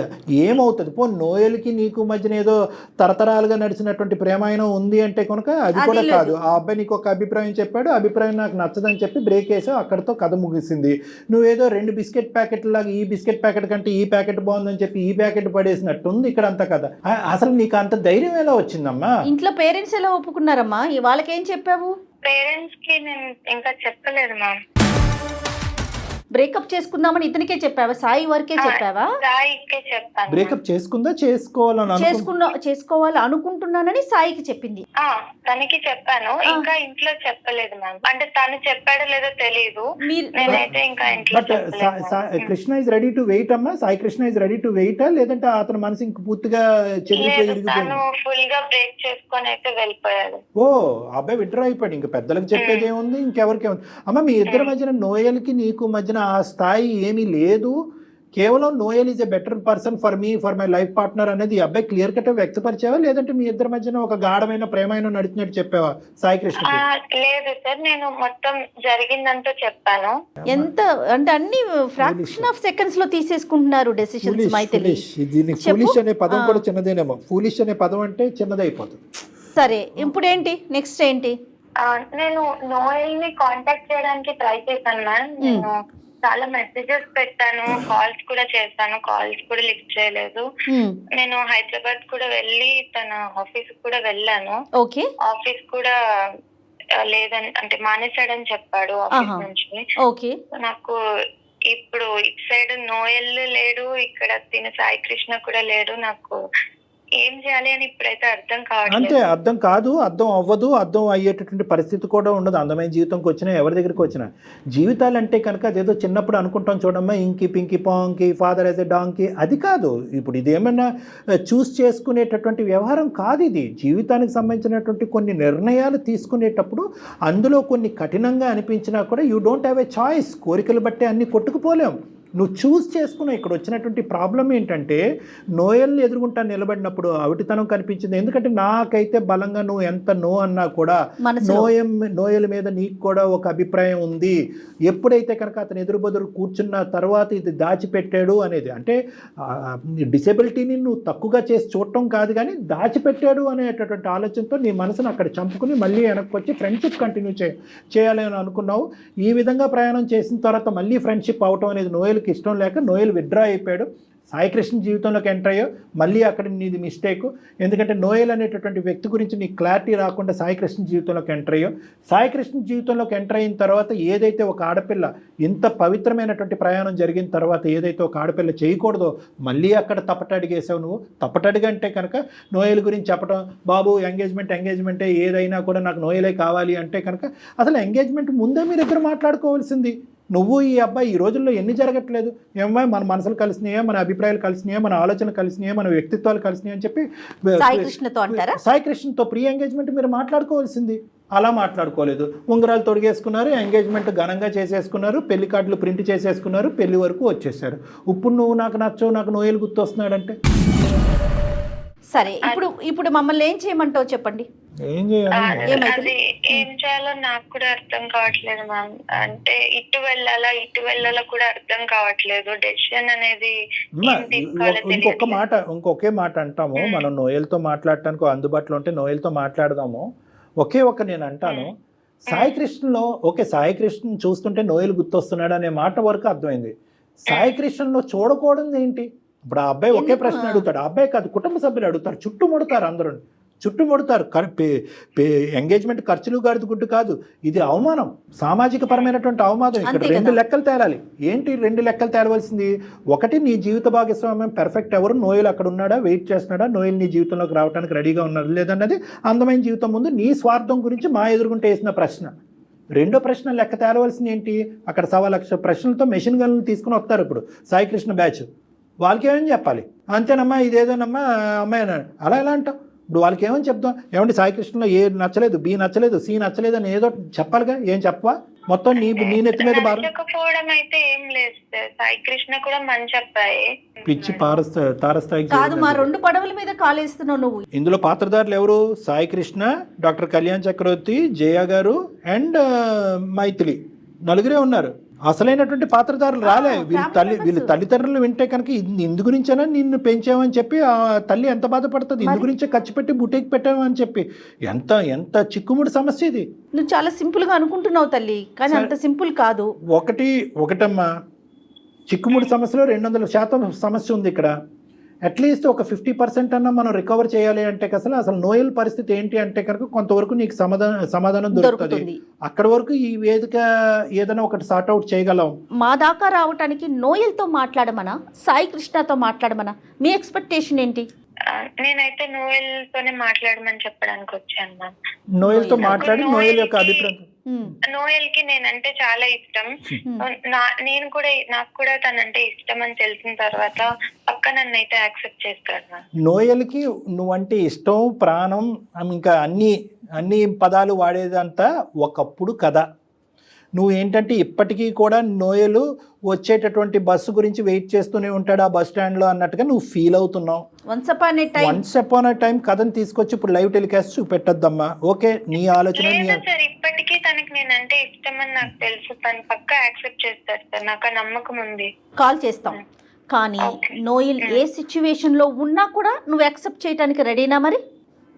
ఏమవుతుంది? పో నోయల్కి నీకు మధ్యన ఏదో తరతరాలుగా నడిచినటువంటి ప్రేమాయణం ఉంది అంటే కనుక అది కూడా కాదు. ఆ అబ్బాయి నీకు ఒక అభిప్రాయం చెప్పాడు, అభిప్రాయం నాకు నచ్చదని చెప్పి బ్రేక్ వేసావు, అక్కడితో కథ ముగిసింది. నువ్వేదో 2 బిస్కెట్ ప్యాకెట్ లాగా ఈ బిస్కెట్ ప్యాకెట్ కంటే ఈ ప్యాకెట్ బాగుందని చెప్పి ఈ ప్యాకెట్ పడేసినట్టు ఉంది ఇక్కడ అంతా కదా. అసలు నీకు అంత ధైర్యం ఎలా వచ్చిందమ్మా? ఇంట్లో పేరెంట్స్ ఎలా ఒప్పుకున్నారమ్మా? వాళ్ళకేం చెప్పావు? పేరెంట్స్ కి నేను ఇంకా చెప్పలేదు మ్యామ్. బ్రేకప్ చేసుకుందామని ఇతనికే చెప్పావా? సాయి వరకే చెప్పావా? సాయికే చెప్పాను. బ్రేకప్ చేసుకుందా చేసుకోవాలి అనుకుంటున్నానని సాయికి చెప్పింది. తనకి చెప్పాను, ఇంకా ఇంట్లో చెప్పలేదు మ్యామ్. అంటే తను చెప్పాడో లేదో తెలియదు, నేనైతే ఇంకా ఇంట్లో. Krishna is ready to wait అమ్మా? Sai Krishna is ready to wait లేదంటే అతని మనసు ఇంక పూర్తిగా తను ఫుల్ గా బ్రేక్ చేసుకొని అయితే వెళ్ళిపోయాడు. ఓ అబ్బాయి విడ్రా అయిపోయాడు. ఇంకా పెద్దలకు చెప్పేది ఏముంది, ఇంకెవరికి ఏముంది? అమ్మ మీ ఇద్దరి మధ్యన నోయల్కి నీకు మధ్యన ఆ స్థాయి ఏమీ లేదు. కేవలం Noel is a better person for me, for my life partner అనేది ఈ అబ్బాయి క్లియర్ కట్ వ్యక్తపరిచావా, లేదంటే మీ ఇద్దరి మధ్యన ఒక గాఢమైన ప్రేమైన నడిచినట్టు చెప్పావా సాయి కృష్ణ? లేదు సార్, నేను మొత్తం జరిగిందంతా చెప్పాను. ఎంత అంటే అన్ని ఫ్రాక్షన్ ఆఫ్ సెకండ్స్ లో తీసేసుకుంటున్నారు డెసిషన్స్. మైథిలి, దీనికి ఫూలిష్ అనే పదం కూడా చిన్నదేనేమో. ఫూలిష్ అనే పదం అంటే చిన్నదైపోతుంది. సరే, ఇప్పుడు ఏంటి నెక్స్ట్ ఏంటి? నేను నోయల్ ని కాంటాక్ట్ చేయడానికి ట్రై చేశాను మ్యామ్. నేను చాలా మెసేజెస్ పెట్టాను, కాల్స్ కూడా చేశాను, కాల్స్ కూడా లిఫ్ట్ చేయలేదు. నేను హైదరాబాద్ కూడా వెళ్ళి తన ఆఫీస్ కూడా వెళ్ళాను. ఆఫీస్ కూడా లేదని అంటే మానేశాడని చెప్పాడు ఆఫీస్ నుంచి. నాకు ఇప్పుడు ఇటు సైడ్ నోయల్ లేడు, ఇక్కడ తిన సాయి కృష్ణ కూడా లేడు. నాకు ఏం చేయాలి అని ఇప్పుడైతే అర్థం అంతే, కావట్లేదు. అర్థం కాదు, అర్థం అవ్వదు, అర్థం అయ్యేటటువంటి పరిస్థితి కూడా ఉండదు. అందమైన జీవితంకి వచ్చినా ఎవరి దగ్గరికి వచ్చినా జీవితాలు అంటే కనుక అదేదో చిన్నప్పుడు అనుకుంటాం చూడమ్మా, ఇంకి పింకి పాంకి ఫాదర్ యాజ్ ఎ డాంకి, అది కాదు. ఇప్పుడు ఇదేమన్నా చూస్ చేసుకునేటటువంటి వ్యవహారం కాదు. ఇది జీవితానికి సంబంధించినటువంటి కొన్ని నిర్ణయాలు తీసుకునేటప్పుడు అందులో కొన్ని కఠినంగా అనిపించినా కూడా you don't have a choice. కోరికలు బట్టే అన్ని కొట్టుకుపోలేం. నువ్వు చూస్ చేసుకున్నావు. ఇక్కడ వచ్చినటువంటి ప్రాబ్లం ఏంటంటే నోయల్ని ఎదుర్కొంటా నిలబడినప్పుడు అవిటితనం కనిపించింది. ఎందుకంటే నాకైతే బలంగా నువ్వు ఎంత నో అన్నా కూడా నోయల మీద నీకు కూడా ఒక అభిప్రాయం ఉంది. ఎప్పుడైతే కనుక అతను ఎదురుబదురు కూర్చున్న తర్వాత ఇది దాచిపెట్టాడు అనేది, అంటే డిసేబిలిటీని నువ్వు తక్కువగా చేసి చూడటం కాదు కానీ దాచిపెట్టాడు అనేటటువంటి ఆలోచనతో నీ మనసును అక్కడ చంపుకుని మళ్ళీ వెనక్కి వచ్చి ఫ్రెండ్షిప్ కంటిన్యూ చేయాలి అని అనుకున్నావు. ఈ విధంగా ప్రయాణం చేసిన తర్వాత మళ్ళీ ఫ్రెండ్షిప్ అవటం అనేది నోయల్కి ఇష్టం లేక నోయల్ విత్డ్రా అయిపోయాడు. సాయికృష్ణ జీవితంలోకి ఎంటర్ అయ్యో, మళ్ళీ అక్కడ నీది మిస్టేక్. ఎందుకంటే నోయల్ అనేటటువంటి వ్యక్తి గురించి నీకు క్లారిటీ రాకుండా సాయికృష్ణ జీవితంలోకి ఎంటర్ అయ్యో. సాయికృష్ణ జీవితంలోకి ఎంటర్ అయిన తర్వాత ఏదైతే ఒక ఆడపిల్ల ఇంత పవిత్రమైనటువంటి ప్రయాణం జరిగిన తర్వాత ఏదైతే ఒక ఆడపిల్ల చేయకూడదో మళ్ళీ అక్కడ తప్పటడిగేసావు నువ్వు. తప్పటడిగంటే కనుక నోయల్ గురించి చెప్పడం, బాబు ఎంగేజ్మెంటే ఏదైనా కూడా నాకు నోయలే కావాలి అంటే కనుక అసలు ఎంగేజ్మెంట్ ముందే మీరిద్దరు మాట్లాడుకోవాల్సింది. నువ్వు ఈ అబ్బాయి ఈ రోజుల్లో ఎన్ని జరగట్లేదు, ఏమో మన మనసులు కలిసినాయా, మన అభిప్రాయాలు కలిసినాయా, మన ఆలోచనలు కలిసినాయా, మన వ్యక్తిత్వాలు కలిసినాయా అని చెప్పి సాయికృష్ణతో ప్రీ ఎంగేజ్మెంట్ మీరు మాట్లాడుకోవాల్సింది. అలా మాట్లాడుకోలేదు. ఉంగరాలు తొడిగేసుకున్నారు, ఎంగేజ్మెంట్ ఘనంగా చేసేసుకున్నారు, పెళ్లి కార్డులు ప్రింట్ చేసేసుకున్నారు, పెళ్లి వరకు వచ్చేసారు. ఇప్పుడు నువ్వు నాకు నచ్చవు, నాకు నోయలు గుర్తొస్తున్నాడంటే సరే. ఇప్పుడు మమ్మల్ని ఏం చేయమంటావు చెప్పండి. ఏం చేయాలి? అది ఏం చేయాలో నాకు కూడా అర్థం కావట్లేదు మ్యామ్. అంటే ఇటు వెళ్ళాలా కూడా అర్థం కావట్లేదు. డెసిషన్ అనేది ఇంకొకే మాట అంటాము. మనం నోయల్తో మాట్లాడటానికి అందుబాటులో ఉంటే నోయల్తో మాట్లాడదాము. నేను అంటాను, సాయికృష్ణలో సాయికృష్ణ చూస్తుంటే నోయల్ గుర్తొస్తున్నాడు అనే మాట వరకు అర్థమైంది. సాయికృష్ణలో చూడకూడదు ఏంటి? ఇప్పుడు ఆ అబ్బాయి ఒకే ప్రశ్న అడుగుతాడు. ఆ అబ్బాయి కాదు, కుటుంబ సభ్యులు అడుగుతారు, చుట్టుముడతారు, అందరూ చుట్టుముడతారు. ఎంగేజ్మెంట్ ఖర్చులు గుడ్డు కాదు, ఇది అవమానం, సామాజిక పరమైనటువంటి అవమానం. ఇక్కడ 2 లెక్కలు తేలాలి. ఏంటి 2 లెక్కలు తేలవలసింది? ఒకటి, నీ జీవిత భాగస్వామ్యం పెర్ఫెక్ట్ ఎవరు, నోయల్ అక్కడ ఉన్నాడా, వెయిట్ చేస్తున్నాడా, నోయల్ నీ జీవితంలోకి రావడానికి రెడీగా ఉన్నారు లేదన్నది అందమైన జీవితం ముందు నీ స్వార్థం గురించి మా ఎదురుగుంటే వేసిన ప్రశ్న. రెండో ప్రశ్న లెక్క తేలవలసింది ఏంటి? అక్కడ 1,00,000 ప్రశ్నలతో మెషిన్ గన్లు తీసుకుని వస్తారు ఇప్పుడు సాయికృష్ణ బ్యాచ్. వాళ్ళకి ఏమని చెప్పాలి? అంతేనమ్మా, ఇదేదోనమ్మా అమ్మాయి అన్నాడు. అలా ఎలా అంటాం? ఇప్పుడు వాళ్ళకి ఏమని చెప్తాం? ఏమంటే సాయికృష్ణలో ఏ నచ్చలేదు, బి నచ్చలేదు, సి నచ్చలేదు అని ఏదో చెప్పాలిగా. ఏం చెప్పవా? మొత్తం నీ నెత్తి మీద భారం. అయితే ఏం లేదు సార్, సాయికృష్ణ కూడా మంచి అబ్బాయి. పిచ్చి తారస్థాయికి కాదు, మా 2 పడవల మీద కాలేస్తున్నావు నువ్వు. ఇందులో పాత్రధారులు ఎవరు? సాయికృష్ణ, డాక్టర్ కళ్యాణ్ చక్రవర్తి, జయ గారు అండ్ మైథిలి, 4 ఉన్నారు. అసలైనటువంటి పాత్రధారులు రాలే. వీళ్ళ తల్లిదండ్రులు వింటే కనుక ఇందు గురించేనా నిన్ను పెంచామని చెప్పి ఆ తల్లి ఎంత బాధపడుతుంది, ఇందు గురించే ఖర్చు పెట్టి బుటేకి పెట్టామని చెప్పి. ఎంత చిక్కుముడి సమస్య ఇది. నువ్వు చాలా సింపుల్ గా అనుకుంటున్నావు తల్లి, కానీ అంత సింపుల్ కాదు. ఒకటమ్మా, చిక్కుముడి సమస్యలో 200% సమస్య ఉంది ఇక్కడ. అట్లీస్ట్ ఒక 50% అన్నా మనం రికవర్ చేయాలి అంటే అసలు నోయల్ పరిస్థితి ఏంటి అంటే కనుక కొంతవరకు నీకు సమాధానం దొరుకుతుంది. అక్కడి వరకు ఈ వేదిక ఏదైనా ఒకటి సార్ట్ అవుట్ చేయగలం. మా దాకా రావటానికి నోయల్తో మాట్లాడమనా, సాయి కృష్ణతో మాట్లాడమనా? మీ ఎక్స్పెక్టేషన్ ఏంటి? నేనైతే నోయల్ తోనే మాట్లాడమని చెప్పడానికి వచ్చాను మ్యామ్. నోయల్ తో మాట్లాడి నోయల్ యొక్క అభిప్రాయం. నోయల్ కి నేనంటే చాలా ఇష్టం. నాకు కూడా తనంటే ఇష్టం అని తెలిసిన తర్వాత పక్క నన్ను అయితే యాక్సెప్ట్ చేస్తాను. నోయల్ కి నువ్వంటే ఇష్టం, ప్రాణం, ఇంకా అన్ని పదాలు వాడేదంతా ఒకప్పుడు కథ. నువ్వు ఏంటంటే ఇప్పటికీ కూడా నోయలు వచ్చేటటువంటి బస్సు గురించి వెయిట్ చేస్తూనే ఉంటాడు ఆ బస్ స్టాండ్లో అన్నట్టుగా నువ్వు ఫీల్ అవుతున్నావు. వన్స్ అపాన్ ఏ టైం కథను తీసుకొచ్చి ఇప్పుడు లైవ్ టెలికాస్ట్ చూపెట్టద్దమ్మా. ఓకే, నీ ఆలోచన. ఇప్పటికీ తనకి నేనంటే ఇష్టం అని నాకు తెలుసు, తను పక్క యాక్సెప్ట్ చేస్తారు సార్, నాకు ఆ నమ్మకం ఉంది. కాల్ చేస్తాం, కానీ నోయల్ ఏ సిచ్యువేషన్ లో ఉన్నా కూడా నువ్వు యాక్సెప్ట్ చేయడానికి రెడీనా? మరి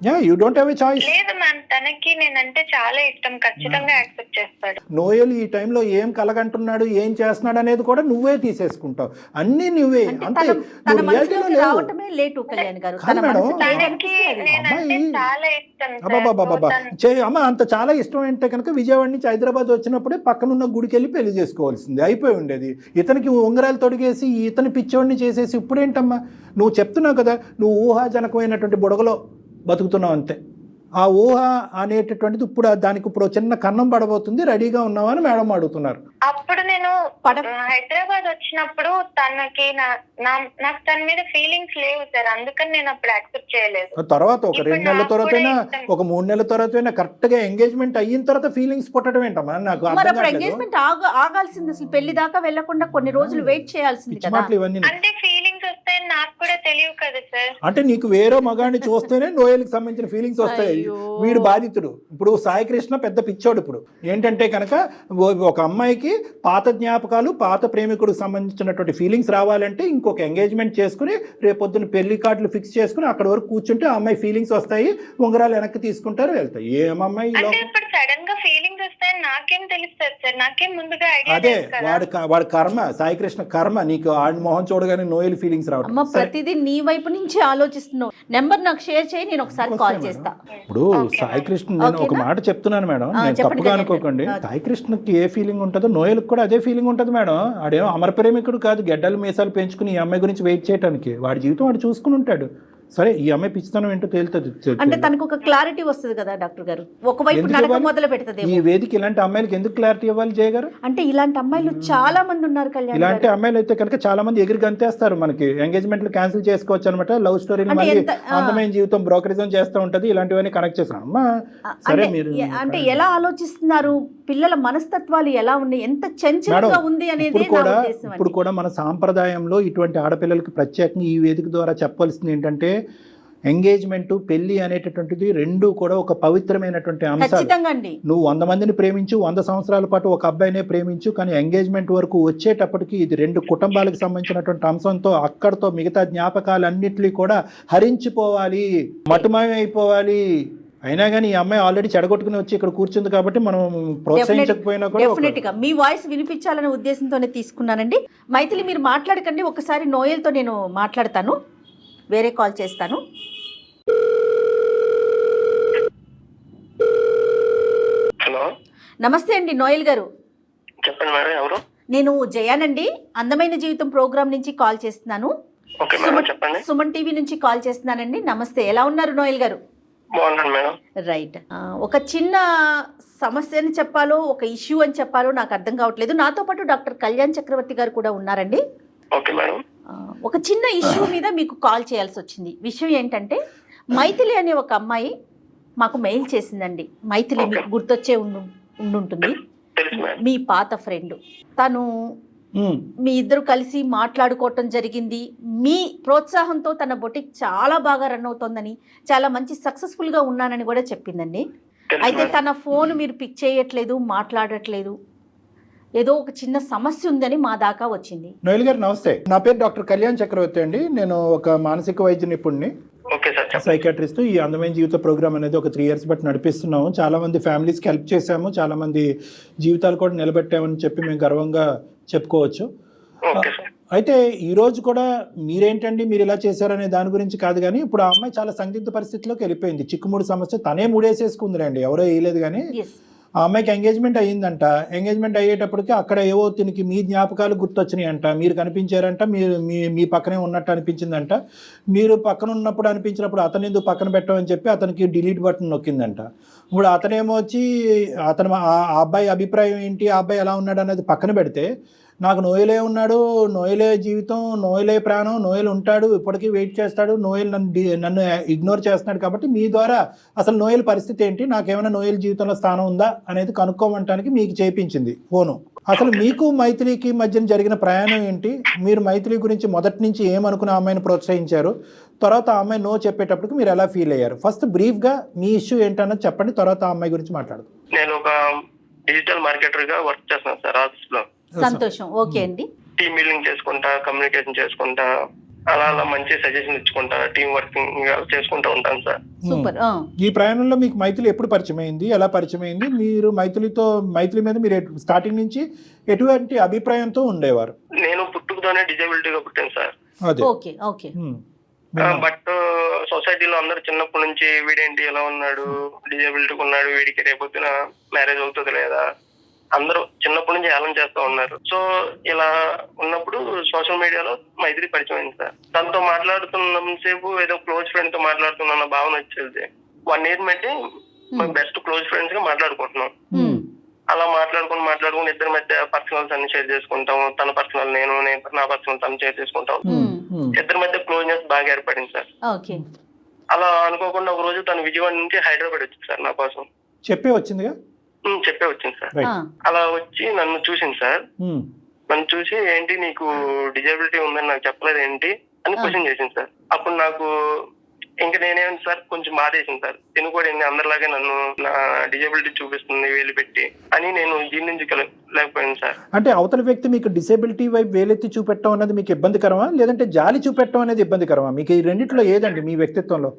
yeah you don't have a choice. లేదు మ్యామ్, తనకి నేనంటే చాలా ఇష్టం, ఖచ్చితంగా యాక్సెప్ట్ చేస్తాడు. నోయల్ ఈ టైంలో ఏం కలగంటున్నాడు, ఏం చేస్తున్నాడు అనేది కూడా నువ్వే తీసేసుకుంటావు, అన్ని నువ్వే. అంతే, తన నువ్వు రియాలిటీలో మనసులోకి లేవు. రావటమే లేటు కళ్యాణ్ గారు. కాదు తన మేడం. మనసుకి ఏది తనకి అనిపిస్తే అది. నేనంటే అమ్మాయి- చాలా ఇష్టం సార్. అబ్బాబాబాబా సో తను- అమ్మ అంత చాలా ఇష్టం అంటే కనుక విజయవాడ నుంచి హైదరాబాద్ వచ్చినప్పుడే పక్కనున్న గుడికి వెళ్ళి పెళ్లి చేసుకోవాల్సింది, అయిపోయి ఉండేది. ఇతనికి ఉంగరాలు తొడిగేసి ఇతని పిచ్చోడిని చేసేసి ఇప్పుడేంటమ్మా నువ్వు చెప్తున్నావు కదా, నువ్వు ఊహాజనకమైనటువంటి బుడగలో బతుకుతున్నావు అంతే. ఆ ఊహ అనేటటువంటిది ఇప్పుడు దానికి ఇప్పుడు చిన్న కన్నం పడబోతుంది, రెడీగా ఉన్నావా అని మేడం అడుగుతున్నారు. అప్పుడు నేను హైదరాబాద్ వచ్చినప్పుడు తనకి నాకు తన మీద ఫీలింగ్స్ లేవు సార్, అందుకని నేను అప్పుడు యాక్సెప్ట్ చేయలేదు. తర్వాత ఒక ఇప్పుడు 2 నెలల నాకు తర్వాత కూడా ఇష్టం. ఒక 3 నెలల తర్వాత కరెక్ట్ గా ఎంగేజ్మెంట్ అయిన తర్వాత ఫీలింగ్స్ పుట్టడం ఏంటమ్మా నాకు మరి అర్థం అప్పుడు కావట్లేదు. ఎంగేజ్మెంట్ ఆగాల్సింది, అసలు పెళ్లి దాకా వెళ్లకుండా కొన్ని రోజులు వెయిట్ చేయాల్సింది పిచ్చి కదా. మాటలు ఇవన్నీ. అంటే ఫీలింగ్స్ వస్తాయని నాకు కూడా తెలియదు కదా సార్. అంటే నీకు వేరే మగాడిని చూస్తేనే నోయల్కి సంబంధించిన ఫీలింగ్స్ వస్తాయి. అయ్యో. వీడు బాధితుడు. ఇప్పుడు సాయి కృష్ణ పెద్ద పిచ్చోడు. ఇప్పుడు ఏంటంటే కనుక ఒక అమ్మాయికి పాత జ్ఞాపకాలు, పాత ప్రేమికుడికి సంబంధించినటువంటి ఫీలింగ్స్ రావాలంటే ఇంకొక ఎంగేజ్మెంట్ చేసుకుని రేపొద్దున పెళ్లి కార్డులు ఫిక్స్ చేసుకుని అక్కడ వరకు కూర్చుంటే ఆ అమ్మాయి ఫీలింగ్స్ వస్తాయి, ఉంగరాలు వెనక్కి తీసుకుంటారు, వెళ్తాయి. ఏమమ్మాయి అంటే ఇప్పుడు సడన్ గా ఫీలింగ్స్ వస్తాయని నాకేం తెలుస్తుంది సార్, నాకేం ముందుగా ఐడియా అదే లేదు కదా. వాడి కర్మ, సాయి కృష్ణ కర్మ. నీకు ఆడి మొహం చూడగానే నోయల్ ఫీలింగ్స్ రావడం. అమ్మ ప్రతిదీ నీ వైపు నుంచి ఆలోచిస్తున్నావు. నెంబర్ నాకు షేర్ చేయి, నేను ఒకసారి కాల్ చేస్తా. ఇప్పుడు సాయి కృష్ణ, నేను ఒక మాట చెప్తున్నాను మేడం, నేను చెప్పండి తప్పుగా కళ్యాణ్ అనుకోకండి. గారు. సాయి కృష్ణకి ఏ ఫీలింగ్ ఉంటుందో నోయల్కి కూడా అదే ఫీలింగ్ ఉంటుంది మేడం. ఆడేమో అమర ప్రేమికుడు కాదు, గెడ్డలు మీసాలు పెంచుకుని ఈ అమ్మాయి గురించి వెయిట్ చేయడానికి. వాడి జీవితం వాడు చూసుకుని ఉంటాడు. సరే, ఈ అమ్మాయి పిచ్చితనం ఏంటో తేలుతుంది. అంటే తనకు ఒక క్లారిటీ వస్తుంది కదా డాక్టర్ గారు, ఒకవైపు ఎందుకు నడక ఇవ్వాలి? మొదలు పెడుతుంది. ఈ వేదిక ఇలాంటి అమ్మాయిలకి ఎందుకు క్లారిటీ ఇవ్వాలి జయ గారు? అంటే ఇలాంటి అమ్మాయిలు చాలా మంది ఉన్నారు కళ్యాణ్ ఇలాంటి గారు. అమ్మాయిలు అయితే కనుక చాలా మంది ఎగిరి గంతేస్తారు. మనకి ఎంగేజ్మెంట్లు క్యాన్సిల్ చేసుకోవచ్చు అనమాట. లవ్ స్టోరీలు అంటే మళ్ళీ ఎంత- అందమైన జీవితం బ్రోకరిజం చేస్తూ ఉంటది. ఇలాంటివన్నీ కనెక్ట్ చేస్తాను అమ్మా. సరే, అంటే మీరు అంటే ఎలా ఆలోచిస్తున్నారు, పిల్లల మనస్తత్వాలు ఎలా ఉన్నాయి, ఎంత చంచలంగా మేడం, ఉంది అనేది ఇప్పుడు నా కూడా ఉద్దేశం ఇప్పుడు కూడా మన సాంప్రదాయంలో ఇటువంటి ఆడపిల్లలకి ప్రత్యేకంగా ఈ వేదిక ద్వారా చెప్పవలసింది ఏంటంటే, ఎంగేజ్మెంట్, పెళ్లి అనేటటువంటిది రెండు కూడా ఒక పవిత్రమైనటువంటి అంశాలు. ఖచ్చితంగా అండి. నువ్వు 100 మందిని ప్రేమించు, 100 సంవత్సరాల పాటు ఒక అబ్బాయినే ప్రేమించు, కానీ ఎంగేజ్మెంట్ వరకు వచ్చేటప్పటికి ఇది 2 కుటుంబాలకు సంబంధించినటువంటి అంశంతో అక్కడతో మిగతా జ్ఞాపకాలన్నింటినీ కూడా హరించిపోవాలి, మటుమాయం అయిపోవాలి. అయినా కానీ ఈ అమ్మాయి ఆల్రెడీ చెడగొట్టుకుని వచ్చి ఇక్కడ కూర్చుంది కాబట్టి మనం ప్రోత్సహించకపోయినా కూడా డెఫినెట్ గా మీ వాయిస్ వినిపించాలనే ఉద్దేశంతోనే తీసుకున్నానండి. మైథిలి, మీరు మాట్లాడకండి, ఒకసారి నోయల్తో నేను మాట్లాడతాను, వేరే కాల్ చేస్తాను. హలో, నమస్తే అండి నోయల్ గారు. చెప్పండి మేడం, ఎవరు? నేను జయానండి, అందమైన జీవితం ప్రోగ్రామ్ నుంచి కాల్ చేస్తున్నాను. ఓకే మేడం, చెప్పండి. సుమన్ టీవీ నుంచి కాల్ చేస్తున్నానండి. నమస్తే, ఎలా ఉన్నారు నోయల్ గారు? బాగున్నాను మేడం. రైట్. ఒక చిన్న సమస్య అని చెప్పాలో, ఒక ఇష్యూ అని చెప్పాలో నాకు అర్థం కావట్లేదు. నాతో పాటు డాక్టర్ కళ్యాణ్ చక్రవర్తి గారు కూడా ఉన్నారండి. Okay madam. ఒక చిన్న ఇష్యూ మీద మీకు కాల్ చేయాల్సి వచ్చింది. విషయం ఏంటంటే, మైథిలి అనే ఒక అమ్మాయి మాకు మెయిల్ చేసిందండి. మైథిలి మీకు గుర్తొచ్చే ఉండుంటుంది, తెలుసు మేడం. మీ పాత ఫ్రెండ్. తను మీ ఇద్దరు కలిసి మాట్లాడుకోవటం జరిగింది. మీ ప్రోత్సాహంతో తన బొటిక్ చాలా బాగా రన్ అవుతోందని, చాలా మంచి సక్సెస్ఫుల్గా ఉన్నానని కూడా చెప్పిందండి. అయితే తన ఫోన్ మీరు పిక్ చేయట్లేదు, మాట్లాడట్లేదు, ఏదో ఒక చిన్న సమస్య ఉందని మా దాకా వచ్చింది. నోయల్ గారు నమస్తే. నా పేరు డాక్టర్ కళ్యాణ్ చక్రవర్తి అండి. నేను ఒక మానసిక వైద్య నిపుణుడిని, ఓకే సార్, చెప్పండి. సైకాట్రిస్ట్. ఈ అందమైన జీవిత ప్రోగ్రామ్ అనేది ఒక 3 years బట్టి నడిపిస్తున్నాము. చాలా మంది ఫ్యామిలీస్కి హెల్ప్ చేశాము, చాలా మంది జీవితాలు కూడా నిలబెట్టామని చెప్పి మేము గర్వంగా చెప్పుకోవచ్చు. Okay sir. అయితే ఈ రోజు కూడా మీరేంటండి మీరు ఇలా చేశారనే దాని గురించి కాదు, కానీ ఇప్పుడు ఆ అమ్మాయి చాలా సందిగ్ధ పరిస్థితిలోకి వెళ్ళిపోయింది. చిక్కుముడి సమస్య తనే ముడేసేసుకుందిలేండి, ఎవరో వేయలేదు. కానీ ఆ అమ్మాయికి ఎంగేజ్మెంట్ అయ్యిందంట. ఎంగేజ్మెంట్ అయ్యేటప్పటికి అక్కడ ఏవో తినికి మీ జ్ఞాపకాలు గుర్తొచ్చినాయి అంట, మీరు కనిపించారంట, మీరు మీ పక్కనే ఉన్నట్టు అనిపించిందంట. మీరు పక్కన ఉన్నప్పుడు అనిపించినప్పుడు అతను ఎందుకు పక్కన పెట్టమని చెప్పి అతనికి డిలీట్ బటన్ నొక్కిందంట. ఇప్పుడు అతనేమో వచ్చి ఆ అబ్బాయి అభిప్రాయం ఏంటి, ఆ అబ్బాయి ఎలా ఉన్నాడు అనేది పక్కన పెడితే, నాకు నోయలే ఉన్నాడు, నోయలే జీవితం, నోయలే ప్రాణం, నోయల్ ఉంటాడు, ఇప్పటికీ వెయిట్ చేస్తాడు, నోయల్ నన్ను ఇగ్నోర్ చేస్తున్నాడు, కాబట్టి మీ ద్వారా అసలు నోయల్ పరిస్థితి ఏంటి, నాకేమైనా నోయల్ జీవితంలో స్థానం ఉందా అనేది కనుక్కోమంటానికి మీకు చేయించింది ఫోను. అసలు మీకు మైథిలికి మధ్యన జరిగిన ప్రయాణం ఏంటి, మీరు మైథిలి గురించి మొదటి నుంచి ఏమనుకుని ఆ అమ్మాయిని ప్రోత్సహించారు, తర్వాత ఆ అమ్మాయి నో చెప్పేటప్పటికి మీరు ఎలా ఫీల్ అయ్యారు? ఫస్ట్ బ్రీఫ్గా మీ ఇష్యూ ఏంటన్నది చెప్పండి, తర్వాత ఆ అమ్మాయి గురించి మాట్లాడదు. నేను ఒక డిజిటల్ మార్కెటర్ గా వర్క్ చేస్తున్నాను సార్ ఆఫీస్ లో. సంతోషం. ఓకే అండి. టీమ్ బిల్డింగ్ చేసుకుంటా, కమ్యూనికేషన్ చేసుకుంటా, అలా అలా మంచి సజెషన్ ఇచ్చుకుంటా, టీం వర్కింగ్ చేసుకుంటూ ఉంటాను సార్. సూపర్. ఈ ప్రయాణంలో మీకు మైథిలి ఎప్పుడు పరిచయం అయింది, ఎలా పరిచయం అయింది? మీరు మైథిలి మీద మీరు స్టార్టింగ్ నుంచి ఎటువంటి అభిప్రాయంతో ఉండేవారు? నేను పుట్టుకతోనే డిజేబిలిటీగా పుట్టాను సార్. అదే. Okay okay. బట్ సొసైటీలో అందరూ చిన్నప్పటి నుంచి వీడేంటి ఎలా ఉన్నాడు, డిజేబిలిటీగా ఉన్నాడు, వీడికి రేపొద్దున మ్యారేజ్ అవుతుంది లేదా, అందరూ చిన్నప్పటి నుంచి హేళన చేస్తూ ఉన్నారు. సో ఇలా ఉన్నప్పుడు సోషల్ మీడియాలో మైత్రి పరిచయం అయింది సార్. తనతో మాట్లాడుతున్నంతసేపు ఏదో క్లోజ్ ఫ్రెండ్ తో మాట్లాడుతున్న భావన వచ్చేది. 1 year మధ్య మేము బెస్ట్ క్లోజ్ ఫ్రెండ్స్ గా మాట్లాడుకుంటున్నాం. అలా మాట్లాడుకుని ఇద్దరి మధ్య పర్సనల్స్ అన్ని షేర్ చేసుకుంటాం. తన పర్సనల్ నేను నా పర్సనల్ తను షేర్ చేసుకుంటాం. ఇద్దరి మధ్య క్లోజ్నెస్ బాగా ఏర్పడింది సార్. అలా అనుకోకుండా ఒక రోజు తను విజయవాడ నుంచి హైదరాబాద్ వచ్చింది సార్ నా కోసం. చెప్పే వచ్చిందిగా? చెప్పే వచ్చింది సార్. అలా వచ్చి నన్ను చూసింది సార్. నన్ను చూసి ఏంటి నీకు డిజేబిలిటీ ఉందని నాకు చెప్పలేదు ఏంటి అని క్వశ్చన్ చేసింది సార్. అప్పుడు నాకు ఇంకా నేనేమి సార్ కొంచెం బాధేసింది సార్. తిను కూడా అందరిలాగే నన్ను నా డిజేబిలిటీ చూపిస్తుంది వేలు పెట్టి అని నేను జీర్ణించలేకపోయాను సార్. అంటే అవతల వ్యక్తి మీకు డిసేబిలిటీ వైపు వేలెత్తి చూపెట్టడం అనేది మీకు ఇబ్బందికరమా, లేదంటే జాలి చూపెట్టడం అనేది ఇబ్బందికరమా? మీకు ఈ రెండిట్లో ఏదండి మీ వ్యక్తిత్వంలో?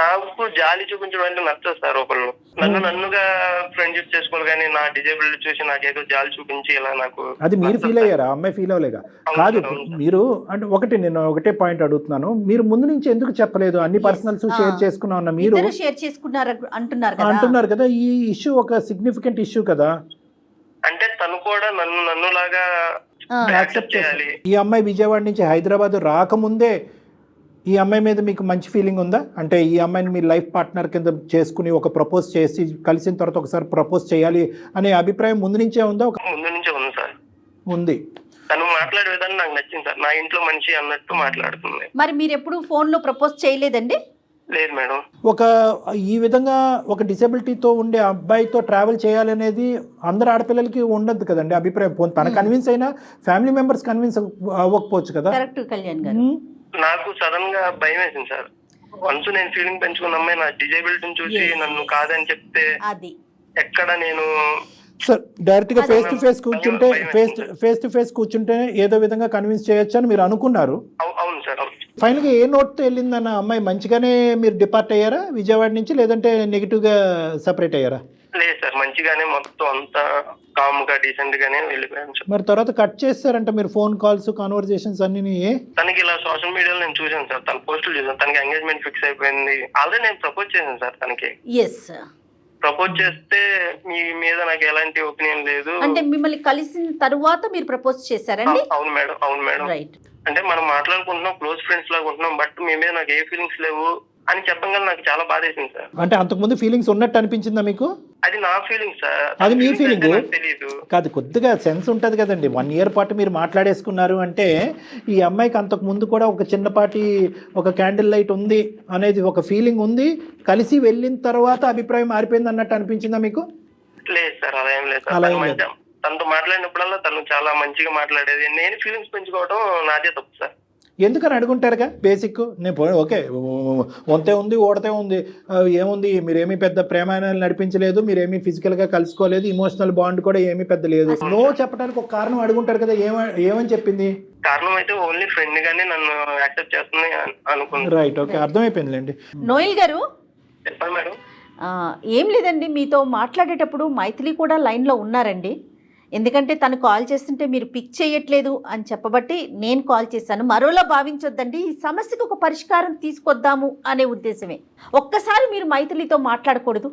నాకు జాలి చూపించడం అంటే నచ్చదు సార్. ఒకళ్ళు నన్నుగా ఫ్రెండ్షిప్ చేసుకోవాలి కానీ నా డిజేబిలిటీ చూసి నాకేదో జాలి చూపించి ఇలా నాకు అది మీరు ఫీల్ అయ్యారా? అమ్మాయి ఫీల్ అవ్వలేగా? కాదు, మీరు అంటే నేను ఒకటే పాయింట్ అడుగుతున్నాను, మీరు ముందు నుంచి ఎందుకు చెప్పలేదు? అన్ని పర్సనల్స్ షేర్ చేసుకున్నా మీరు షేర్ చేసుకున్నారు అంటున్నారు కదా, ఈ ఇష్యూ ఒక సిగ్నిఫికెంట్ ఇష్యూ కదా. అంటే తను కూడా నన్నులాగా యాక్సెప్ట్ చేయాలి. ఈ అమ్మాయి విజయవాడ నుంచి హైదరాబాద్ రాకముందే ఈ అమ్మాయి మీద మీకు మంచి ఫీలింగ్ ఉందా? అంటే ఈ అమ్మాయిని మీ లైఫ్ పార్ట్నర్ కింద చేసుకుని ఒక ప్రపోజ్ చేసి కలిసిన తర్వాత ఒకసారి ప్రపోజ్ చేయాలి అనే అభిప్రాయం ముందు నుంచే ఉందా? ముందు నుంచే ఉంది సార్. ఉంది. తను మాట్లాడే విధానం నాకు నచ్చింది సార్. నా ఇంట్లో మనిషి అన్నట్టు మాట్లాడుతుంది. మరి మీరు ఎప్పుడు ఫోన్ లో ప్రపోజ్ చేయలేదండి? లేదు మేడం. ఈ విధంగా ఒక డిసేబిలిటీతో ఉండే అబ్బాయితో ట్రావెల్ చేయాలనేది అందరు ఆడపిల్లలకి ఉండదు కదండి అభిప్రాయం. తన కన్విన్స్ అయినా ఫ్యామిలీ మెంబర్స్ కన్విన్స్ అవ్వకపోవచ్చు కదా. కరెక్ట్ కళ్యాణ్ గారు. నాకు సడన్ గా భయం వేసింది సార్. వన్స్ నేను ఫీలింగ్ పెంచుకున్న అమ్మాయి నా డిజేబిలిటీని చూసి నన్ను కాదని చెప్తే అది ఎక్కడ నేను సార్ డైరెక్ట్ గా ఫేస్ టు ఫేస్ కూర్చుంటే ఏదో విధంగా కన్విన్స్ చేయొచ్చు అని మీరు అనుకున్నారు. అవును సార్. ఫైనల్ గా ఏ నోట్ తో వెళ్ళిందన్న అమ్మాయి? మంచిగానే మీరు డిపార్ట్ అయ్యారా విజయవాడ నుంచి, లేదంటే నెగిటివ్ గా సెపరేట్ అయ్యారా? లేదు సార్, మంచిగానే మొత్తం అంతా కామ్ గా డీసెంట్ గానే వెళ్ళిపోయాను సార్. మరి తర్వాత కట్ చేస్తారంట మీరు ఫోన్ కాల్స్ కాన్వర్సేషన్స్ అన్ని? తనకి ఇలా సోషల్ మీడియాలో నేను చూసాను సార్, తన పోస్టులు చూసాను. తనకి ఎంగేజ్మెంట్ ఫిక్స్ అయిపోయింది. ఆల్రెడీ నేను ప్రపోజ్ చేశాను సార్ తనకి. ప్రపోజ్ చేస్తే మీ మీద నాకు ఎలాంటి ఒపీనియన్ లేదు. అంటే మిమ్మల్ని కలిసిన తరువాత మీరు ప్రపోజ్ చేశారండి? అవును మేడం. రైట్. అంటే మనం మాట్లాడుకుంటున్నాం, క్లోజ్ ఫ్రెండ్స్ లాగా ఉంటున్నాం, బట్ మీ మీద నాకు ఏ ఫీలింగ్స్ లేవు అని చెప్పగానే నాకు చాలా బాధేసింది సార్. అంటే అంతకుముందు ఫీలింగ్స్ ఉన్నట్టు అనిపించిందా మీకు? అది నా ఫీలింగ్ సార్. అది మీ ఫీలింగ్ తెలియదు కాదు, కొద్దిగా సెన్స్ ఉంటది కదండి. 1 year పాటు మీరు మాట్లాడేసుకున్నారు అంటే ఈ అమ్మాయికి అంతకు ముందు కూడా ఒక చిన్నపాటి ఒక క్యాండిల్ లైట్ ఉంది అనేది ఒక ఫీలింగ్ ఉంది. కలిసి వెళ్ళిన తర్వాత అభిప్రాయం మారిపోయింది అన్నట్టు అనిపించిందా మీకు? లేదు సార్, అలా ఏం లేదు సార్. తనతో మాట్లాడినప్పుడల్లా తను చాలా మంచిగా మాట్లాడేది. నేను ఫీలింగ్స్ పెంచుకోవడం నాదే తప్పు సార్. ఎందుకని అడుగుంటారుగా బేసిక్. నేను ఓకే వంతే ఉంది ఓడతే ఉంది ఏముంది, మీరేమీ పెద్ద ప్రేమాయణాలు నడిపించలేదు, మీరేమీ ఫిజికల్గా కలుసుకోలేదు, ఇమోషనల్ బాండ్ కూడా ఏమీ పెద్ద లేదు. నో చెప్పడానికి ఒక కారణం అడుగుంటారు కదా. ఏమని చెప్పింది? కారణం అయితే ఓన్లీ ఫ్రెండ్ గానే నన్ను యాక్సెప్ట్ చేస్తుంది అనుకుంది. Right, okay, అర్థమైపోయిందిలేండి. నోయల్ గారు చెప్పండి మేడం. ఏం లేదండి, మీతో మాట్లాడేటప్పుడు మైథిలి కూడా లైన్లో ఉన్నారండి. ఎందుకంటే తను కాల్ చేస్తుంటే మీరు పిక్ చేయట్లేదు అని చెప్పబట్టి నేను కాల్ చేశాను. మరోలా భావించొద్దండి, ఈ సమస్యకు ఒక పరిష్కారం తీసుకొద్దాము అనే ఉద్దేశమే. ఒక్కసారి మీరు మైథిలితో మాట్లాడకూడదు?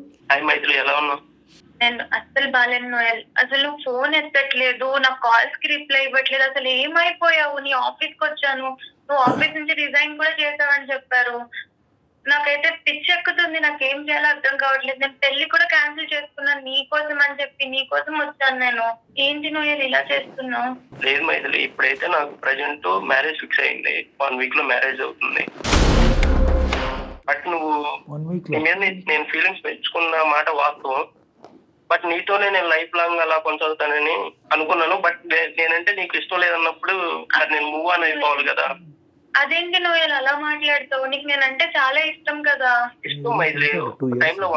మైథిలి ఎలా ఉన్నావు? నేను అస్సలు బాలేను నోయల్. అసలు ఫోన్ ఎత్తట్లేదు, నా కాల్స్ కి రిప్లై ఇవ్వట్లేదు. అసలు ఏమైపోయావు? నీ ఆఫీస్కి వచ్చాను, నువ్వు ఆఫీస్ నుంచి రిజైన్ కూడా చేసావని చెప్పారు. నాకైతే పిచ్చి ఎక్కుతుంది, నాకేం చేయాలో అర్థం కావట్లేదు. నేను పెళ్లి కూడా క్యాన్సిల్ చేసుకున్నాను నీకోసం అని చెప్పి. నీకోసం వచ్చాను నేను. ఏంటి నువ్వు ఇలా చేస్తున్నావు? లేదు మైథిలి, ఇప్పుడైతే నాకు ప్రజెంట్ మ్యారేజ్ ఫిక్స్ అయింది. 1 week లో మ్యారేజ్ అవుతుంది. బట్ నువ్వు నీ మీద నేను ఫీలింగ్స్ పెంచుకున్న మాట వాస్తవం. బట్ నీతోనే నేను లైఫ్ లాంగ్ అలా కొనసాగుతానని అనుకున్నాను. బట్ నేనంటే నీకు ఇష్టం లేదన్నప్పుడు నేను మూవ్ ఆన్ అయిపోవాలి కదా. అదేంటి నువ్వు అలా మాట్లాడతావు? నీకు నేనంటే చాలా ఇష్టం కదా. ఇష్టం మైథిలి. టైంలో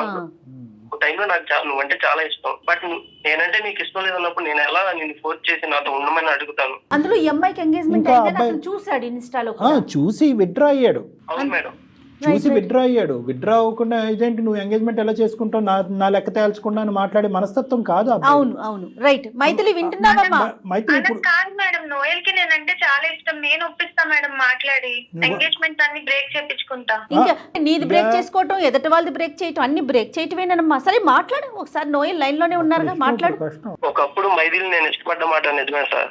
టైంలో నాకు నువ్వంటే చాలా ఇష్టం, బట్ నేనంటే నీకు ఇష్టం లేదన్నప్పుడు నేను ఎలా నిన్ను ఫోర్స్ చేసి నాతో ఉండమని అడుగుతాను. అందులో ఈ అమ్మాయికి ఎంగేజ్మెంట్ ఇంకా అయిందని అబ్బాయి- అతను చూశాడు ఇన్స్టాలో చూసి విత్డ్రా అయ్యాడు, అవును మేడం. చూసి విత్డ్రా అయ్యాడు. విత్డ్రా అవ్వకుండా ఇదేంటి నువ్వు ఎంగేజ్మెంట్ ఎలా చేసుకుంటావు, నా లెక్క తేల్చకుండా అని మాట్లాడే మనస్తత్వం కాదు అబ్బాయి. అవును అవును రైట్. మైథిలి వింటున్నావమ్మా? మైత్రి అలా ఇప్పుడు కాదు మేడం, నోయల్ కి నేనంటే చాలా ఇష్టం, నేను ఒప్పిస్తా మేడం మాట్లాడి ఎంగేజ్మెంట్ అన్ని బ్రేక్ చేపించుకుంటా. ఇంకా నీది బ్రేక్ చేసుకోవటం, ఎదటి వాళ్ళది బ్రేక్ చేయటం, అన్ని బ్రేక్ చేయటమేనమ్మా. సరే మాట్లాడు ఒకసారి. నోయల్ లైన్ లోనే ఉన్నారుగా, మాట్లాడు. కష్టం. ఒకప్పుడు మైథిలి నేను ఇష్టపడ్డ మాట నిజమే సార్,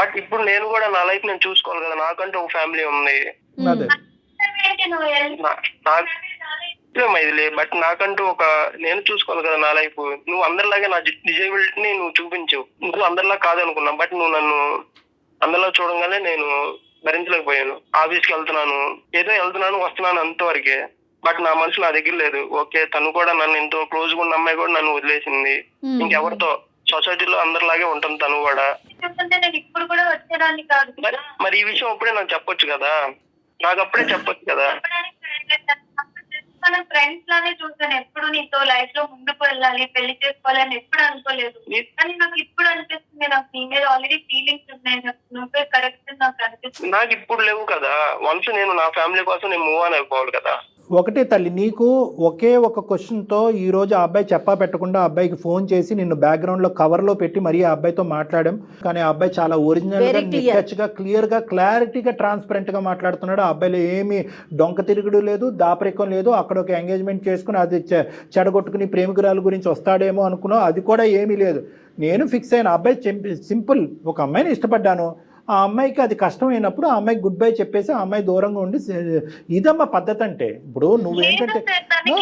బట్ ఇప్పుడు నేను కూడా నా లైఫ్ నేను చూసుకోవాలి కదా, నాకంటూ ఒక ఫ్యామిలీ ఉంది. అదే ఏంటి నోయల్? నాకు మైథిలి, బట్ నాకంటూ నేను చూసుకోవాలి కదా నా లైఫ్. నువ్వు అందరిలాగే నా డిజేబిలిటీని నువ్వు చూపించవు, నువ్వు అందరిలా కాదనుకున్నా, బట్ నువ్వు నన్ను అందరిలా చూడంగానే నేను భరించలేకపోయాను. ఆఫీస్కి వెళ్తున్నాను, ఏదో వెళ్తున్నాను వస్తున్నాను అంతవరకే, బట్ నా మనసు నా దగ్గర లేదు. ఓకే, తను కూడా నన్ను ఎంతో క్లోజ్ గా ఉన్న అమ్మాయి కూడా నన్ను వదిలేసింది, ఇంకెవరితో సొసైటీలో అందరిలాగే ఉంటుంది తను కూడా. నేను ఇప్పుడు కూడా వచ్చేదాన్ని కాదు. మరి ఈ విషయం అప్పుడే నాకు చెప్పొచ్చు కదా, నాకు అప్పుడే చెప్పొచ్చు కదా. మనం ఫ్రెండ్స్ లానే చూసాను, ఎప్పుడు నీతో లైఫ్ లో ముందుకు వెళ్ళాలి, పెళ్లి చేసుకోవాలని ఎప్పుడు అనుకోలేదు. కానీ నాకు ఇప్పుడు అనిపిస్తుంది, నాకు నీ మీద ఆల్రెడీ ఫీలింగ్స్ ఉన్నాయి, నువ్వే కరెక్ట్ నాకు అనిపిస్తుంది. నాకు ఇప్పుడు లేవు కదా, వన్స్ నేను నా ఫ్యామిలీ కోసం నేను మూవ్ ఆన్ అయిపోవాలి కదా. ఒకటే తల్లి, నీకు ఒకే ఒక క్వశ్చన్తో ఈరోజు ఆ అబ్బాయి చెప్పా పెట్టకుండా ఆ అబ్బాయికి ఫోన్ చేసి నిన్ను బ్యాక్గ్రౌండ్లో కవర్లో పెట్టి మరీ ఆ అబ్బాయితో మాట్లాడాం. కానీ ఆ అబ్బాయి చాలా ఒరిజినల్గా, నిక్కచ్చిగా, క్లియర్గా, క్లారిటీగా, ట్రాన్స్పరెంట్గా మాట్లాడుతున్నాడు. ఆ అబ్బాయిలో ఏమీ డొంక తిరుగుడు లేదు, దాపరికం లేదు. అక్కడ ఒక ఎంగేజ్మెంట్ చేసుకుని అది చెడగొట్టుకుని ప్రేమికురాల గురించి వస్తాడేమో అనుకున్నావు, అది కూడా ఏమీ లేదు. నేను ఫిక్స్ అయిన అబ్బాయి సింపుల్, ఒక అమ్మాయిని ఇష్టపడ్డాను, ఆ అమ్మాయికి అది కష్టమైనప్పుడు ఆ అమ్మాయికి గుడ్ బై చెప్పేసి ఆ అమ్మాయి దూరంగా ఉండి, ఇదమ్మా పద్ధతి అంటే. ఇప్పుడు నువ్వేంటంటే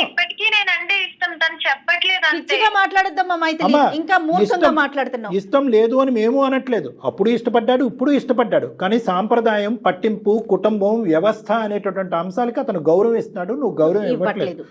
ఇప్పటికీ నేనంటే ఇష్టం, తను చెప్పట్లేదు అంతే. పిచ్చిగా మాట్లాడొద్దమ్మా మైథిలి, ఇంకా మూర్ఖంగా మాట్లాడుతున్నావు. ఇష్టం లేదు అని మేము అనట్లేదు, అప్పుడు ఇష్టపడ్డాడు, ఇప్పుడు ఇష్టపడ్డాడు. కానీ సాంప్రదాయం, పట్టింపు, కుటుంబం, వ్యవస్థ అనేటటువంటి అంశాలకి అతను గౌరవం ఇస్తున్నాడు, నువ్వు గౌరవం ఇవ్వట్లేదు.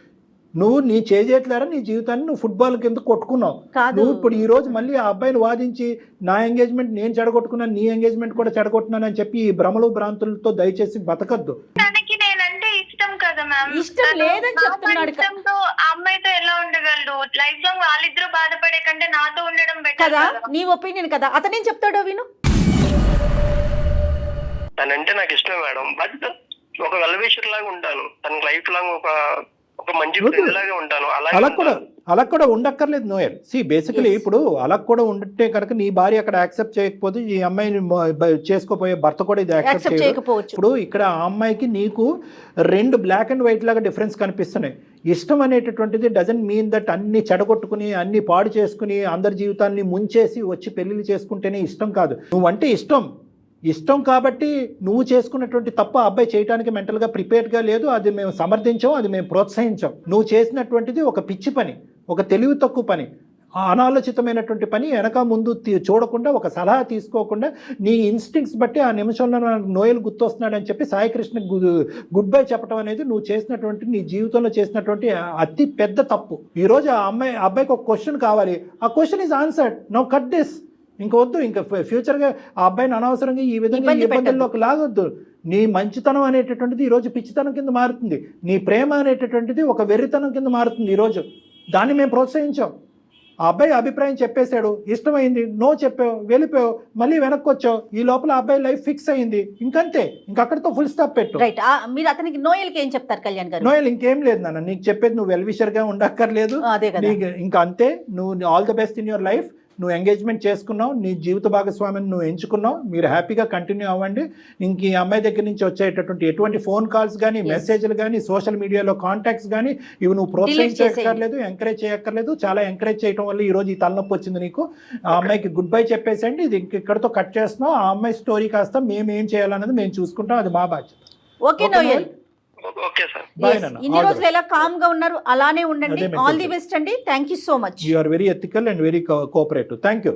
నువ్వు నీ చేజేట్లారా నీ జీవితాన్ని నువ్వు ఫుట్బాల్ కింద కొట్టుకున్నావు. నువ్వు ఇప్పుడు ఈ రోజు మళ్ళీ ఆ అబ్బాయిని వాదించి నా ఎంగేజ్మెంట్ నేను చెడగొట్టుకున్నాను, నీ ఎంగేజ్మెంట్ కూడా చెడగొట్టున్నాను అని చెప్పి ఈ భ్రమలు భ్రాంతులతో దయచేసి బతకద్దు. తనకి నేనంటే ఇష్టం కదా మ్యామ్, ఇష్టం లేదని చెప్తున్నాడు. ఇష్టంతో ఆ అమ్మాయితో ఎలా ఉండగలడు? లైఫ్ లాంగ్ వాళ్ళిద్దరూ బాధపడే కంటే నాతో ఉండడం బెటర్ కదా, నీ ఒపీనియన్ కదా. అతనేం చెప్తాడో విను. తనంటే నాకు ఇష్టమే మేడం, బట్ ఒక వెల్విషర్ లాగా ఉంటాను, తన లైఫ్ లాంగ్ ఒక మంచి ఫ్రెండ్ లాగా ఉంటాను. అలా కూడా ఉండక్కర్లేదు నోయల్. బేసికలీ ఇప్పుడు అలా కూడా ఉంటే కనుక నీ భార్య అక్కడ యాక్సెప్ట్ చేయకపోతే ఈ అమ్మాయిని చేసుకోపోయే భర్త కూడా ఇది యాక్సెప్ట్ చేయకపోవచ్చు. ఇప్పుడు ఇక్కడ ఆ అమ్మాయికి నీకు రెండు బ్లాక్ అండ్ వైట్ లాగా డిఫరెన్స్ కనిపిస్తున్నాయి. ఇష్టం అనేటటువంటిది డజంట్ మీన్ దట్ అన్ని చెడగొట్టుకుని అన్ని పాడు చేసుకుని అందరి జీవితాన్ని ముంచేసి వచ్చి పెళ్లిళ్ళు చేసుకుంటేనే ఇష్టం కాదు. నువ్వంటే ఇష్టం కాబట్టి నువ్వు చేసుకున్నటువంటి తప్పు ఆ అబ్బాయి చేయడానికి మెంటల్గా ప్రిపేర్డ్గా లేదు, అది మేము సమర్థించాం, అది మేము ప్రోత్సహించాం. నువ్వు చేసినటువంటిది ఒక పిచ్చి పని, ఒక తెలివి తక్కువ పని, అనాలోచితమైనటువంటి పని. వెనక ముందు చూడకుండా, ఒక సలహా తీసుకోకుండా నీ ఇన్స్టింక్ట్స్ బట్టి ఆ నిమిషంలో నోయల్ గుర్తొస్తున్నాడని చెప్పి సాయికృష్ణ గుడ్ బై చెప్పడం అనేది నువ్వు చేసినటువంటి, నీ జీవితంలో చేసినటువంటి అతి పెద్ద తప్పు. ఈరోజు ఆ అబ్బాయికి ఒక క్వశ్చన్ కావాలి, ఆ question is answered, now cut this. ఇంకొద్దు, ఇంకా ఫ్యూచర్గా ఆ అబ్బాయిని అనవసరంగా ఈ విధంగా ఇబ్బందుల్లోకి లాగొద్దు. నీ మంచితనం అనేటటువంటిది ఈరోజు పిచ్చితనం కింద మారుతుంది, నీ ప్రేమ అనేటటువంటిది ఒక వెర్రితనం కింద మారుతుంది ఈరోజు. దాన్ని మేము ప్రోత్సహించాం. ఆ అబ్బాయి అభిప్రాయం చెప్పేశాడు, ఇష్టమైంది, నో చెప్పావు, వెళ్ళిపోయావు, మళ్ళీ వెనక్కి వచ్చావు. ఈ లోపల ఆ అబ్బాయి లైఫ్ ఫిక్స్ అయింది, ఇంకంతే, ఇంకక్కడితో ఫుల్ స్టాప్ పెట్టు. రైట్. మీరు అతనికి నోయల్కి ఏం చెప్తారు కళ్యాణ్ గారు? నోయల్ ఇంకేం లేదు నాన్న, నీకు చెప్పేది నువ్వు వెల్విషర్గా ఉండక్కర్లేదు, నీకు ఇంకా అంతే. నువ్వు all the best in your life. నువ్వు ఎంగేజ్మెంట్ చేసుకున్నావు, నీ జీవిత భాగస్వామిని నువ్వు ఎంచుకున్నావు, మీరు హ్యాపీగా కంటిన్యూ అవ్వండి. ఇంక ఈ అమ్మాయి దగ్గర నుంచి వచ్చేటటువంటి ఎటువంటి ఫోన్ కాల్స్ కానీ, మెసేజ్లు కానీ, సోషల్ మీడియాలో కాంటాక్ట్స్ కానీ ఇవి నువ్వు ప్రోత్సహించక్కర్లేదు, ఎంకరేజ్ చేయక్కర్లేదు. చాలా ఎంకరేజ్ చేయడం వల్ల ఈరోజు ఈ తలనొప్పి వచ్చింది నీకు. ఆ అమ్మాయికి గుడ్ బై చెప్పేసండి, ఇది ఇక్కడితో కట్ చేస్తున్నావు. ఆ అమ్మాయి స్టోరీ కాస్త మేము ఏం చేయాలన్నది మేము చూసుకుంటాం, అది మా బాధ్యత. Okay Noel, okay sir. ఇన్ని రోజులు ఎలా కామ్ గా ఉన్నారు అలానే ఉండండి. ఆల్ ది బెస్ట్ అండి. Thank you so much. You are very ethical and very cooperative. Thank you.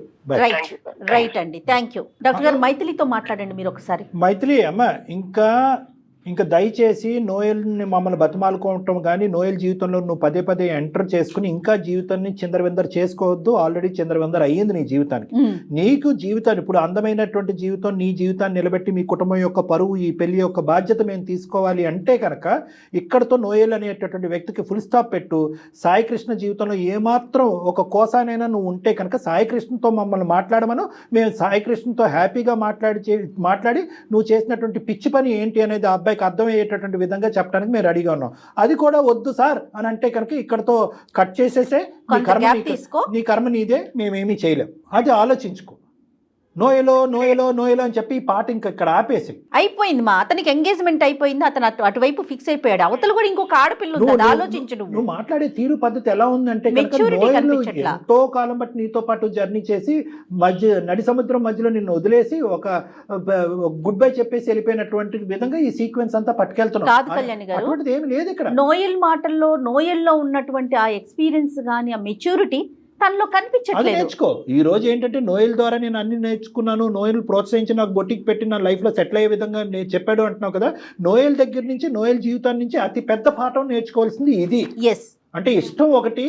Right అండి, థ్యాంక్ యూ. డాక్టర్ గారు మైథిలితో మాట్లాడండి మీరు ఒకసారి. మైథిలి అమ్మ, ఇంకా ఇంకా దయచేసి నోయల్ని మమ్మల్ని బతిమాలుకోవటం కానీ నోయల్ జీవితంలో నువ్వు పదే పదే ఎంటర్ చేసుకుని ఇంకా జీవితాన్ని చిందరవిందర చేసుకోవద్దు. ఆల్రెడీ చిందరవిందర అయ్యింది నీ జీవితానికి. నీకు జీవితాన్ని ఇప్పుడు అందమైనటువంటి జీవితం నీ జీవితాన్ని నిలబెట్టి మీ కుటుంబం యొక్క పరువు ఈ పెళ్లి యొక్క బాధ్యత మేము తీసుకోవాలి అంటే కనుక ఇక్కడతో నోయల్ అనేటటువంటి వ్యక్తికి ఫుల్ స్టాప్ పెట్టు. సాయి కృష్ణ జీవితంలో ఏమాత్రం ఒక కోసానైనా నువ్వు ఉంటే కనుక సాయి కృష్ణతో మమ్మల్ని మాట్లాడమను. మేము సాయి కృష్ణతో హ్యాపీగా మాట్లాడి నువ్వు చేసినటువంటి పిచ్చి పని ఏంటి అనేది ఆ అబ్బాయికి అర్థమయ్యేటటువంటి విధంగా చెప్పడానికి మేము రెడీగా ఉన్నాం. అది కూడా వద్దు సార్ అని అంటే కనుక ఇక్కడతో కట్ చేసేసే నీ కర్మ నీదే, మేమేమీ చేయలేం. అది ఆలోచించుకో. నోయలో అని చెప్పి ఈ పాట ఇంకా ఇక్కడ ఆపేసి అయిపోయింది. మా అతనికి ఎంగేజ్మెంట్ అయిపోయింది. అతను అటువైపు ఫిక్స్ అయిపోయాడు. అవతల కూడా ఇంకొక ఆడపిల్ల ఉంది, అది ఆలోచించు. నువ్వు మాట్లాడే తీరు పద్ధతి ఎలా ఉందంటే ఎంతో కాలం బట్టి నీతో పాటు జర్నీ చేసి నడి సముద్రం మధ్యలో నిన్ను వదిలేసి ఒక గుడ్ బై చెప్పేసి వెళ్ళిపోయినటువంటి విధంగా ఈ సీక్వెన్స్ అంతా పట్టుకెళ్తున్నావు. కాదు కళ్యాణ్ గారు, అటువంటిది ఏమి లేదు ఇక్కడ. నోయల్ మాటల్లో నోయల్లో ఉన్నటువంటి ఆ ఎక్స్పీరియన్స్ కానీ ఆ మెచ్యూరిటీ తనలో కనిపించట్లేదు. నేర్చుకో. ఈ రోజు ఏంటంటే నోయల్ ద్వారా నేను అన్ని నేర్చుకున్నాను, నోయల్ ప్రోత్సహించి నాకు బొట్టికి పెట్టి నా లైఫ్లో సెటిల్ అయ్యే విధంగా నేను చెప్పాడు అంటున్నావు కదా. నోయల్ దగ్గర నుంచి నోయల్ జీవితాన్ని నుంచి అతి పెద్ద పాఠం నేర్చుకోవాల్సింది ఇది. అంటే ఇష్టం ఒకటి,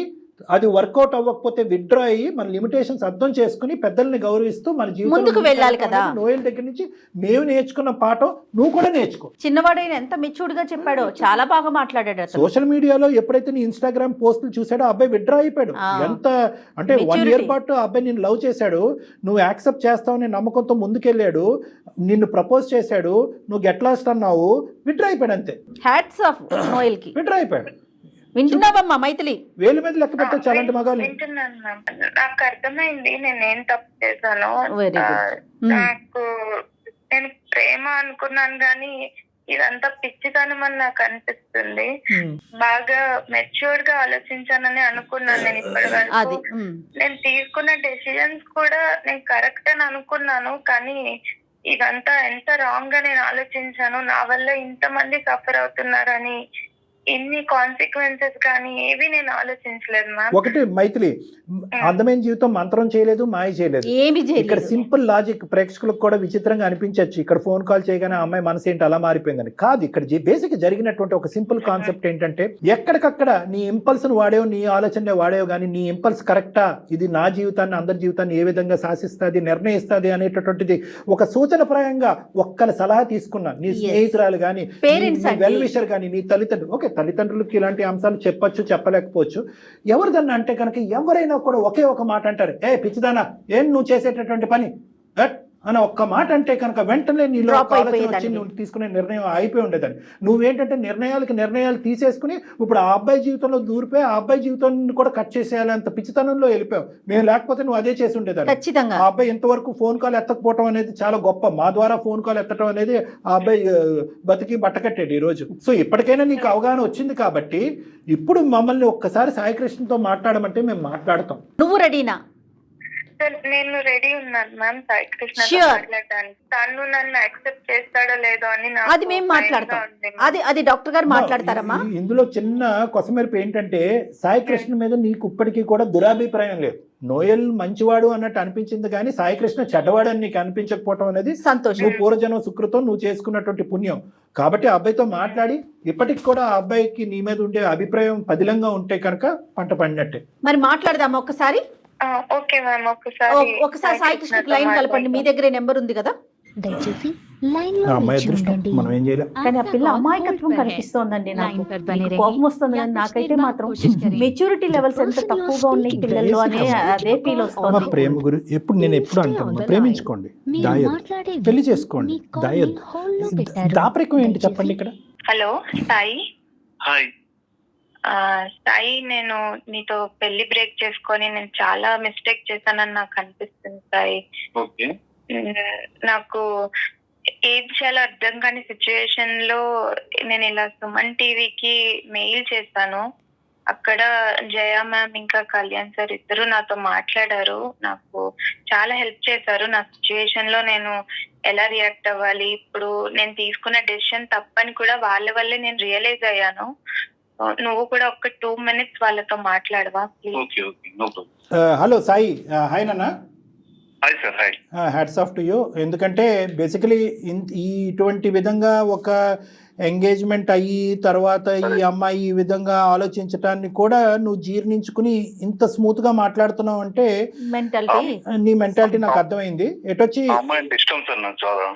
అది వర్కౌట్ అవ్వకపోతే విత్డ్రా అయ్యి మన లిమిటేషన్స్ అర్థం చేసుకుని పెద్దల్ని గౌరవిస్తూ మన జీవితంలో వెళ్ళాలి కదా. నోయల్ దగ్గర నుంచి మేము నేర్చుకున్న పాఠం నువ్వు కూడా నేర్చుకో. చిన్నవాడైన ఎంత మెచ్యూర్డ్ గా చెప్పాడో, చాలా బాగా మాట్లాడాడు. సోషల్ మీడియాలో ఎప్పుడైతే నీ ఇన్స్టాగ్రామ్ పోస్టులు చూసాడో అబ్బాయి విత్డ్రా అయిపోయాడు. ఎంత అంటే 1 year పాటు అబ్బాయి నిన్ను లవ్ చేశాడు, నువ్వు యాక్సెప్ట్ చేస్తావని నమ్మకంతో ముందుకెళ్ళాడు, నిన్ను ప్రపోజ్ చేశాడు, నువ్వు గెట్ లాస్ట్ అన్నావు, విత్డ్రా అయిపోయాడు. అంతే. హ్యాట్స్ ఆఫ్ నోయల్ కి. విత్డ్రా అయిపోయాడు. వింటున్నావమ్మా మైథిలి? వేలు మీద లెక్క పెట్టచ్చు అలాంటి మగాళ్ళు. వింటున్నాను మ్యామ్. నాకు అర్థమైంది నేనేం తప్పు చేశాను. నేను ప్రేమ అనుకున్నాను కానీ ఇదంతా పిచ్చితనం అని నాకు అనిపిస్తుంది. బాగా మెచ్యూర్డ్ గా ఆలోచించానని అనుకున్నాను నేను ఇప్పటి వరకు. నేను తీసుకున్న డెసిజన్స్ కూడా నేను కరెక్ట్ అని అనుకున్నాను, కానీ ఇదంతా ఎంత రాంగ్ గా నేను ఆలోచించాను. నా వల్ల ఇంతమంది సఫర్ అవుతున్నారని, ఇన్ని కాన్సిక్వెన్సెస్ కానీ ఏవి నేను ఆలోచించలేదు మ్యామ్. ఒకటి మైథిలి, అందమైన జీవితం మంత్రం చేయలేదు, మాయ చేయలేదు. ఇక్కడ సింపుల్ లాజిక్ ప్రేక్షకులకు కూడా విచిత్రంగా అనిపించవచ్చు. ఇక్కడ ఫోన్ కాల్ చేయగానే అమ్మాయి మనసు ఏంటి అలా మారిపోయిందని కాదు. ఇక్కడ బేసిక్ జరిగినటువంటి ఒక సింపుల్ కాన్సెప్ట్ ఏంటంటే ఎక్కడికక్కడ నీ ఇంపల్స్ ను వాడేవు, నీ ఆలోచన వాడేవు, కానీ నీ ఇంపల్స్ కరెక్టా, ఇది నా జీవితాన్ని అందరి జీవితాన్ని ఏ విధంగా శాసిస్తుంది నిర్ణయిస్తుంది అనేటటువంటిది ఒక సూచనప్రాయంగా ఒక్కల సలహా తీసుకున్నా. నీ స్నేహితురాలు కానీ, వెల్ విషర్ కానీ, నీ తల్లిదండ్రులు. ఓకే, తల్లిదండ్రులకి ఇలాంటి అంశాలు చెప్పచ్చు, చెప్పలేకపోవచ్చు. ఎవరిదన్నా అంటే కనుక ఎవరైనా కూడా ఒకే ఒక మాట అంటారు, ఏ పిచ్చిదానా ఏం నువ్వు చేసేటటువంటి పని అని ఒక్క మాట అంటే కనుక వెంటనే నీలో ఆలోచన వచ్చి నువ్వు తీసుకునే నిర్ణయం అయిపోయి ఉండేదని. నువ్వేంటంటే నిర్ణయాలు తీసేసుకుని ఇప్పుడు ఆ అబ్బాయి జీవితంలో దూరిపోయి ఆ అబ్బాయి జీవితాన్ని కూడా కట్ చేసేయాలంత పిచ్చితనంలో వెళ్ళిపోయావు. మేము లేకపోతే నువ్వు అదే చేసి ఉండేదాన్ని. ఆ అబ్బాయి ఇంతవరకు ఫోన్ కాల్ ఎత్తకపోవడం అనేది చాలా గొప్ప. మా ద్వారా ఫోన్ కాల్ ఎత్తడం అనేది ఆ అబ్బాయి బతికి బట్టకట్టాడు ఈ రోజు. సో ఇప్పటికైనా నీకు అవగాహన వచ్చింది కాబట్టి ఇప్పుడు మమ్మల్ని ఒక్కసారి సాయి కృష్ణతో మాట్లాడమంటే మేము మాట్లాడతాం. నువ్వు రెడీనా? నేను రెడీ ఉన్నాను మ్యామ్ సాయి కృష్ణ మాట్లాడడానికి. తను నన్ను యాక్సెప్ట్ చేస్తాడో లేదో అని అది మేము మాట్లాడతాం. అది డాక్టర్ గారు మాట్లాడతారమ్మా. ఇందులో చిన్న కొసమెరుపు ఏంటంటే సాయి కృష్ణ మీద నీకు ఇప్పటికీ కూడా దురాభిప్రాయం లేదు. నోయల్ మంచివాడు అన్నట్టు అనిపించింది కానీ సాయి కృష్ణ చెడ్డవాడు అని నీకు అనిపించకపోవడం అనేది సంతోషం. నువ్వు పూర్వజన్మ సుకృతం, నువ్వు చేసుకున్నటువంటి పుణ్యం. కాబట్టి ఆ అబ్బాయితో మాట్లాడి ఇప్పటికి కూడా ఆ అబ్బాయికి నీ మీద ఉండే అభిప్రాయం పదిలంగా ఉంటే కనుక పంట పండినట్టే. మరి మాట్లాడదామా ఒకసారి? Okay ma'am. ఒకసారి సాయి కృష్ణ లైన్ కలపండి. మీ దగ్గర నెంబర్ ఉంది కదా? దయచేసి లైన్ లో మనం ఏం చేయలేం. కానీ ఆ పిల్ల అమాయకత్వం కనిపిస్తోందండి. నాకు కోపం వస్తుంది కానీ నాకైతే మాత్రం మెచ్యూరిటీ లెవెల్స్ ఎంత తక్కువగా ఉన్నాయి పిల్లల్లో అనే అదే ఫీల్ వస్తుంది. ప్రేమ గురి ఎప్పుడు నేను ఎప్పుడు అంటాను, ప్రేమించుకోండి, దాయద్దు, పెళ్లి చేసుకోండి, దాయద్దు. దాపరికం ఏంటి చెప్పండి ఇక్కడ? హలో సాయి. హాయ్ సాయి, నేను నీతో పెళ్లి బ్రేక్ చేసుకొని నేను చాలా మిస్టేక్ చేశానని నాకు అనిపిస్తుంది సాయి. ఓకే. నాకు ఏది చాలా అర్థం కాని సిచ్యువేషన్ లో నేను ఇలా సుమన్ టీవీకి మెయిల్ చేశాను. అక్కడ జయ మ్యామ్ ఇంకా కళ్యాణ్ సార్ ఇద్దరు నాతో మాట్లాడారు, నాకు చాలా హెల్ప్ చేశారు. నా సిచ్యువేషన్ లో నేను ఎలా రియాక్ట్ అవ్వాలి, ఇప్పుడు నేను తీసుకున్న డెసిషన్ తప్పని కూడా వాళ్ళ వల్లే నేను రియలైజ్ అయ్యాను. నువ్వు కూడా ఒక 2 minutes వాళ్ళతో మాట్లాడవా ప్లీజ్? హలో సాయి. హాయ్ నాన్న. Hi sir. Hi. Hats off to you. ఎందుకంటే బేసికలీ ఇటువంటి విధంగా ఒక ఎంగేజ్మెంట్ అయ్యి తర్వాత ఈ అమ్మాయి ఈ విధంగా ఆలోచించటాన్ని కూడా నువ్వు జీర్ణించుకుని ఇంత స్మూత్ గా మాట్లాడుతున్నావు అంటే మెంటాలిటీ నీ మెంటాలిటీ నాకు అర్థమైంది. ఎటొచ్చి అమ్మాయి అంటే ఇష్టం సార్ నాకు చాలా.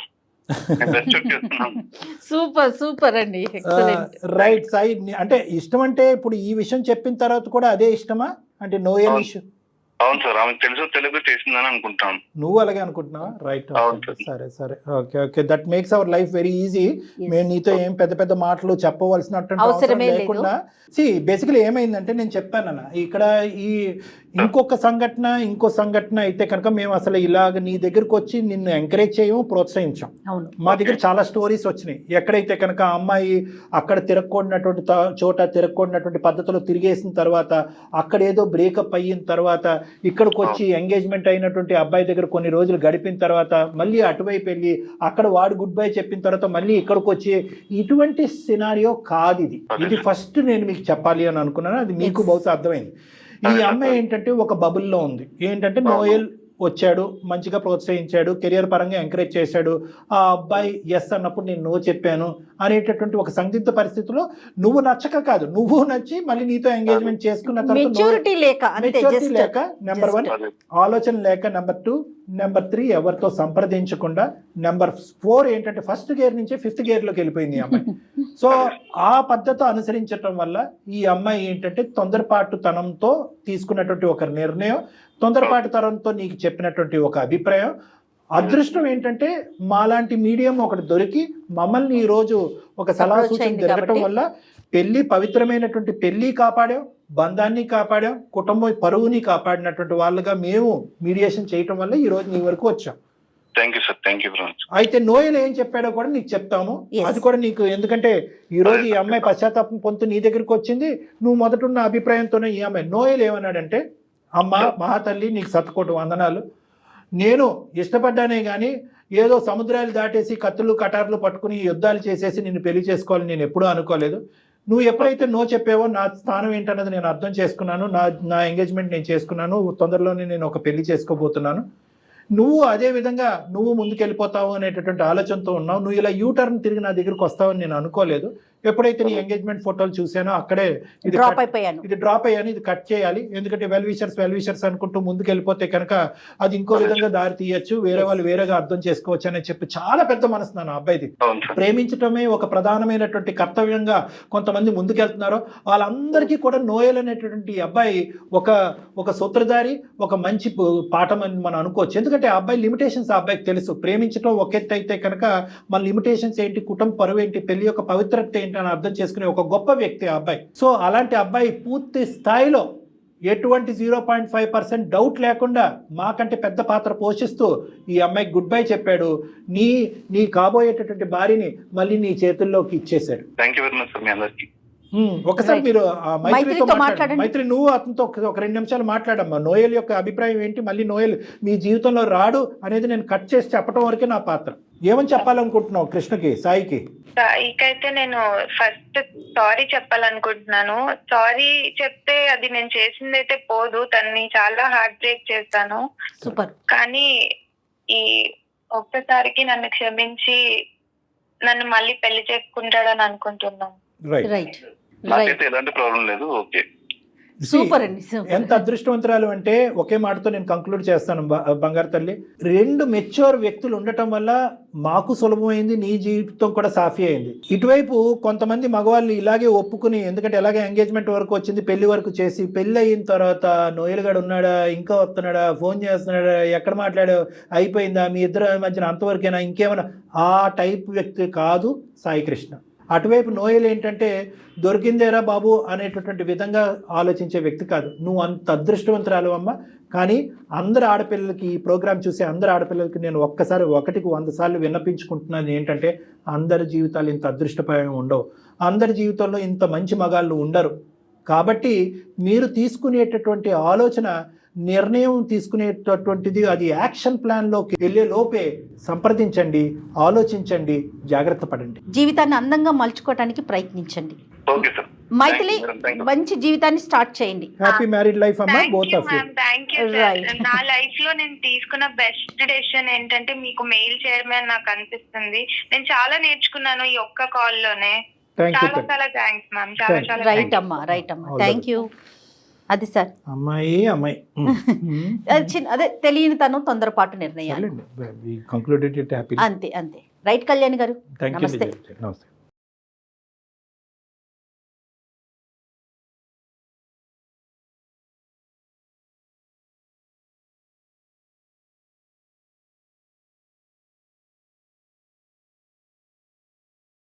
సూపర్ సూపర్ అండి, ఎక్సలెంట్. రైట్ సాయి, అంటే ఇష్టం అంటే ఇప్పుడు ఈ విషయం చెప్పిన తర్వాత కూడా అదే ఇష్టమా అంటే నోయల్ ఇష్యూ? అవును సార్, ఆమెకు తెలుగు చేసిందని అనుకుంటాను. నువ్వు అలాగే అనుకుంటున్నావా? రైట్, సరే సరే, okay okay, that makes our life very easy. మేము నీతో ఏం పెద్ద పెద్ద మాటలు చెప్పవలసినటువంటి అవసరం లేకుండా బేసికలీ ఏమైందంటే నేను చెప్పానన్న ఇక్కడ ఈ ఇంకో సంఘటన అయితే కనుక మేము అసలు ఇలాగ నీ దగ్గరకు వచ్చి నిన్ను ఎంకరేజ్ చేయము, ప్రోత్సహించాం. మా దగ్గర చాలా స్టోరీస్ వచ్చినాయి. ఎక్కడైతే కనుక ఆ అమ్మాయి అక్కడ తిరగకూడనటువంటి చోట తిరగకూడనటువంటి పద్ధతిలో తిరిగేసిన తర్వాత అక్కడ ఏదో బ్రేకప్ అయిన తర్వాత ఇక్కడికి వచ్చి ఎంగేజ్మెంట్ అయినటువంటి అబ్బాయి దగ్గర కొన్ని రోజులు గడిపిన తర్వాత మళ్ళీ అటువైపు వెళ్ళి అక్కడ వాడు గుడ్ బై చెప్పిన తర్వాత మళ్ళీ ఇక్కడికి వచ్చి ఇటువంటి సినారియో కాదు ఇది ఫస్ట్ నేను మీకు చెప్పాలి అని అనుకున్నాను. అది మీకు బహుశా అర్థమైంది. ఈ అమ్మాయి ఏంటంటే ఒక బబుల్లో ఉంది. ఏంటంటే నోయల్ వచ్చాడు, మంచిగా ప్రోత్సహించాడు, కెరియర్ పరంగా ఎంకరేజ్ చేశాడు. ఆ అబ్బాయి ఎస్ అన్నప్పుడు నేను నో చెప్పాను అనేటటువంటి ఒక సందిగ్ధ పరిస్థితిలో నువ్వు నచ్చక కాదు, నువ్వు నచ్చి మళ్ళీ నీతో ఎంగేజ్మెంట్ చేసుకున్న తర్వాత మెచ్యూరిటీ లేక నెంబర్ 1 ఆలోచన లేక, నెంబర్ 2, నెంబర్ 3 ఎవరితో సంప్రదించకుండా, నెంబర్ 4 ఏంటంటే ఫస్ట్ గేర్ నుంచి 5th గేర్లోకి వెళ్ళిపోయింది ఈ అమ్మాయి. సో ఆ పద్ధతి అనుసరించడం వల్ల ఈ అమ్మాయి ఏంటంటే తొందరపాటుతనంతో తీసుకున్నటువంటి ఒక నిర్ణయం, తొందరపాటుతనంతో నీకు చెప్పినటువంటి ఒక అభిప్రాయం. అదృష్టం ఏంటంటే మాలాంటి మీడియం ఒకటి దొరికి మమ్మల్ని ఈరోజు ఒక సలహా సూచన జరగటం వల్ల పెళ్లి పవిత్రమైనటువంటి పెళ్లి కాపాడాం, బంధాన్ని కాపాడాం, కుటుంబ పరువుని కాపాడినటువంటి వాళ్ళుగా మేము మీడియేషన్ చేయటం వల్ల ఈ రోజు నీ వరకు వచ్చాం. అయితే నోయల్ ఏం చెప్పాడో కూడా నీకు చెప్తాము, అది కూడా నీకు, ఎందుకంటే ఈ రోజు ఈ అమ్మాయి పశ్చాత్తాపం పొందుతూ నీ దగ్గరికి వచ్చింది. నువ్వు మొదటున్న అభిప్రాయంతోనే ఈ అమ్మాయి నోయల్ ఏమన్నాడంటే, అమ్మ మహాతల్లి నీకు శతకోటి వందనాలు, నేను ఇష్టపడ్డానే కానీ ఏదో సముద్రాలు దాటేసి కత్తులు కటార్లు పట్టుకుని యుద్ధాలు చేసేసి నిన్ను పెళ్లి చేసుకోవాలని నేను ఎప్పుడూ అనుకోలేదు. నువ్వు ఎప్పుడైతే నో చెప్పావో నా స్థానం ఏంటన్నది నేను అర్థం చేసుకున్నాను. నా ఎంగేజ్మెంట్ నేను చేసుకున్నాను, తొందరలోనే నేను ఒక పెళ్లి చేసుకోబోతున్నాను. నువ్వు అదే విధంగా నువ్వు ముందుకెళ్ళిపోతావు అనేటటువంటి ఆలోచనతో ఉన్నావు. నువ్వు ఇలా యూటర్న్ తిరిగి నా దగ్గరకు వస్తావని నేను అనుకోలేదు. ఎప్పుడైతే నీ ఎంగేజ్మెంట్ ఫోటోలు చూసానో అక్కడే ఇది డ్రాప్ అయ్యాను, ఇది కట్ చేయాలి. ఎందుకంటే వెల్ విషర్స్ అనుకుంటూ ముందుకు వెళ్ళిపోతే కనుక అది ఇంకో విధంగా దారి తీయచ్చు, వేరే వాళ్ళు వేరేగా అర్థం చేసుకోవచ్చు అని చెప్పి చాలా పెద్ద మనసు నా అబ్బాయిది. ప్రేమించటమే ఒక ప్రధానమైనటువంటి కర్తవ్యంగా కొంతమంది ముందుకెళ్తున్నారో వాళ్ళందరికీ కూడా నోయల్ అనేటటువంటి అబ్బాయి ఒక సూత్రధారి, ఒక మంచి పాఠం అని మనం అనుకోవచ్చు. ఎందుకంటే ఆ అబ్బాయి లిమిటేషన్స్ ఆ అబ్బాయికి తెలుసు. ప్రేమించడం ఒక ఎత్తు అయితే కనుక మన లిమిటేషన్స్ ఏంటి, కుటుంబ పరువు ఏంటి, పెళ్లి యొక్క పవిత్రత ఏంటి అని అర్థం చేసుకునే ఒక గొప్ప వ్యక్తి ఆ అబ్బాయి. సో అలాంటి అబ్బాయి పూర్తి స్థాయిలో ఎటువంటి 0.5% డౌట్ లేకుండా మాకంటే పెద్ద పాత్ర పోషిస్తూ ఈ అమ్మాయికి గుడ్ బై చెప్పాడు. నీ కాబోయేటటువంటి భార్యని మళ్ళీ నీ చేతుల్లోకి ఇచ్చేశాడు. ఒకసారి మీరు మైత్రితో మాట్లాడండి. మైత్రి, నువ్వు అతనితో ఒక 2 నిమిషాలు మాట్లాడమ్మా. నోయల్ యొక్క అభిప్రాయం ఏంటి, మళ్ళీ నోయల్ మీ జీవితంలో రాడు అనేది నేను కట్ చేసి చెప్పడం వరకే నా పాత్ర. ఏమని చెప్పాలనుకుంటున్నావు కృష్ణకి, సాయికి? సాయికైతే నేను ఫస్ట్ సారీ చెప్పాలనుకుంటున్నాను. సారీ చెప్తే అది నేను చేసిందైతే పోదు, తనని చాలా హార్ట్ బ్రేక్ చేస్తాను. సూపర్. కానీ ఈ ఒక్కసారికి నన్ను క్షమించి నన్ను మళ్ళీ పెళ్లి చేసుకుంటాడని అనుకుంటున్నాను. రైట్. ఎలాంటి ప్రాబ్లం లేదు. ఓకే, సూపర్ అండి. ఎంత అదృష్టవంతురాలు అంటే ఒకే మాటతో నేను కంక్లూడ్ చేస్తాను బంగారు తల్లి. 2 మెచ్యూర్ వ్యక్తులు ఉండటం వల్ల మాకు సులభమైంది, నీ జీవితం కూడా సాఫీ అయింది. ఇటువైపు కొంతమంది మగవాళ్ళు ఇలాగే ఒప్పుకుని, ఎందుకంటే ఎలాగే ఎంగేజ్మెంట్ వరకు వచ్చింది, పెళ్లి వరకు చేసి పెళ్లి అయిన తర్వాత నోయల్ గడు ఉన్నాడా, ఇంకా వస్తున్నాడా, ఫోన్ చేస్తున్నాడా, ఎక్కడ మాట్లాడా, అయిపోయిందా, మీ ఇద్దరు మధ్యన అంతవరకైనా, ఇంకేమైనా, ఆ టైప్ వ్యక్తి కాదు సాయి కృష్ణ. అటువైపు నోయల్ ఏంటంటే దొరికిందేరా బాబు అనేటటువంటి విధంగా ఆలోచించే వ్యక్తి కాదు. నువ్వు అంత అదృష్టవంతురాలు అమ్మ. కానీ అందరు ఆడపిల్లలకి, ఈ ప్రోగ్రాం చూసే అందరు ఆడపిల్లలకి నేను ఒకటికి 100 సార్లు విన్నపించుకుంటున్నాను ఏంటంటే, అందరి జీవితాలు ఇంత అదృష్టపరం ఉండవు, అందరి జీవితంలో ఇంత మంచి మగాళ్ళు ఉండరు. కాబట్టి మీరు తీసుకునేటటువంటి ఆలోచన, నిర్ణయం తీసుకునేటటువంటిది అది యాక్షన్ ప్లాన్లోకి వెళ్ళే లోపే సంప్రదించండి, ఆలోచించండి, జాగ్రత్త పడండి, జీవితాన్ని అందంగా మలుచుకోవడానికి ప్రయత్నించండి. Okay sir. Maithili Thank you. మంచి జీవితాన్ని స్టార్ట్ చేయండి. హ్యాపీ మ్యారీడ్ లైఫ్ అమ్మా both of you. Thank you Right. నా లైఫ్ లో నేను తీసుకున్న బెస్ట్ డెసిషన్ ఏంటంటే మీకు మెయిల్ చేయడమే అని నాకు అనిపిస్తుంది. నేను చాలా నేర్చుకున్నాను ఈ ఒక్క కాల్ లోనే. థ్యాంక్ యూ చాలా చాలా థ్యాంక్స్ మ్యామ్. చాలా Thank you. చాలా రైట్ అమ్మా, రైట్ అమ్మా, All the థ్యాంక్ యూ. అది సార్ అమ్మాయి అది అదే తెలియని తను తొందరపాటు నిర్ణయాలు. Concluded happy. అంతే అంతే. రైట్ కళ్యాణ్ గారు, థ్యాంక్ యూ నమస్తే. నమస్తే.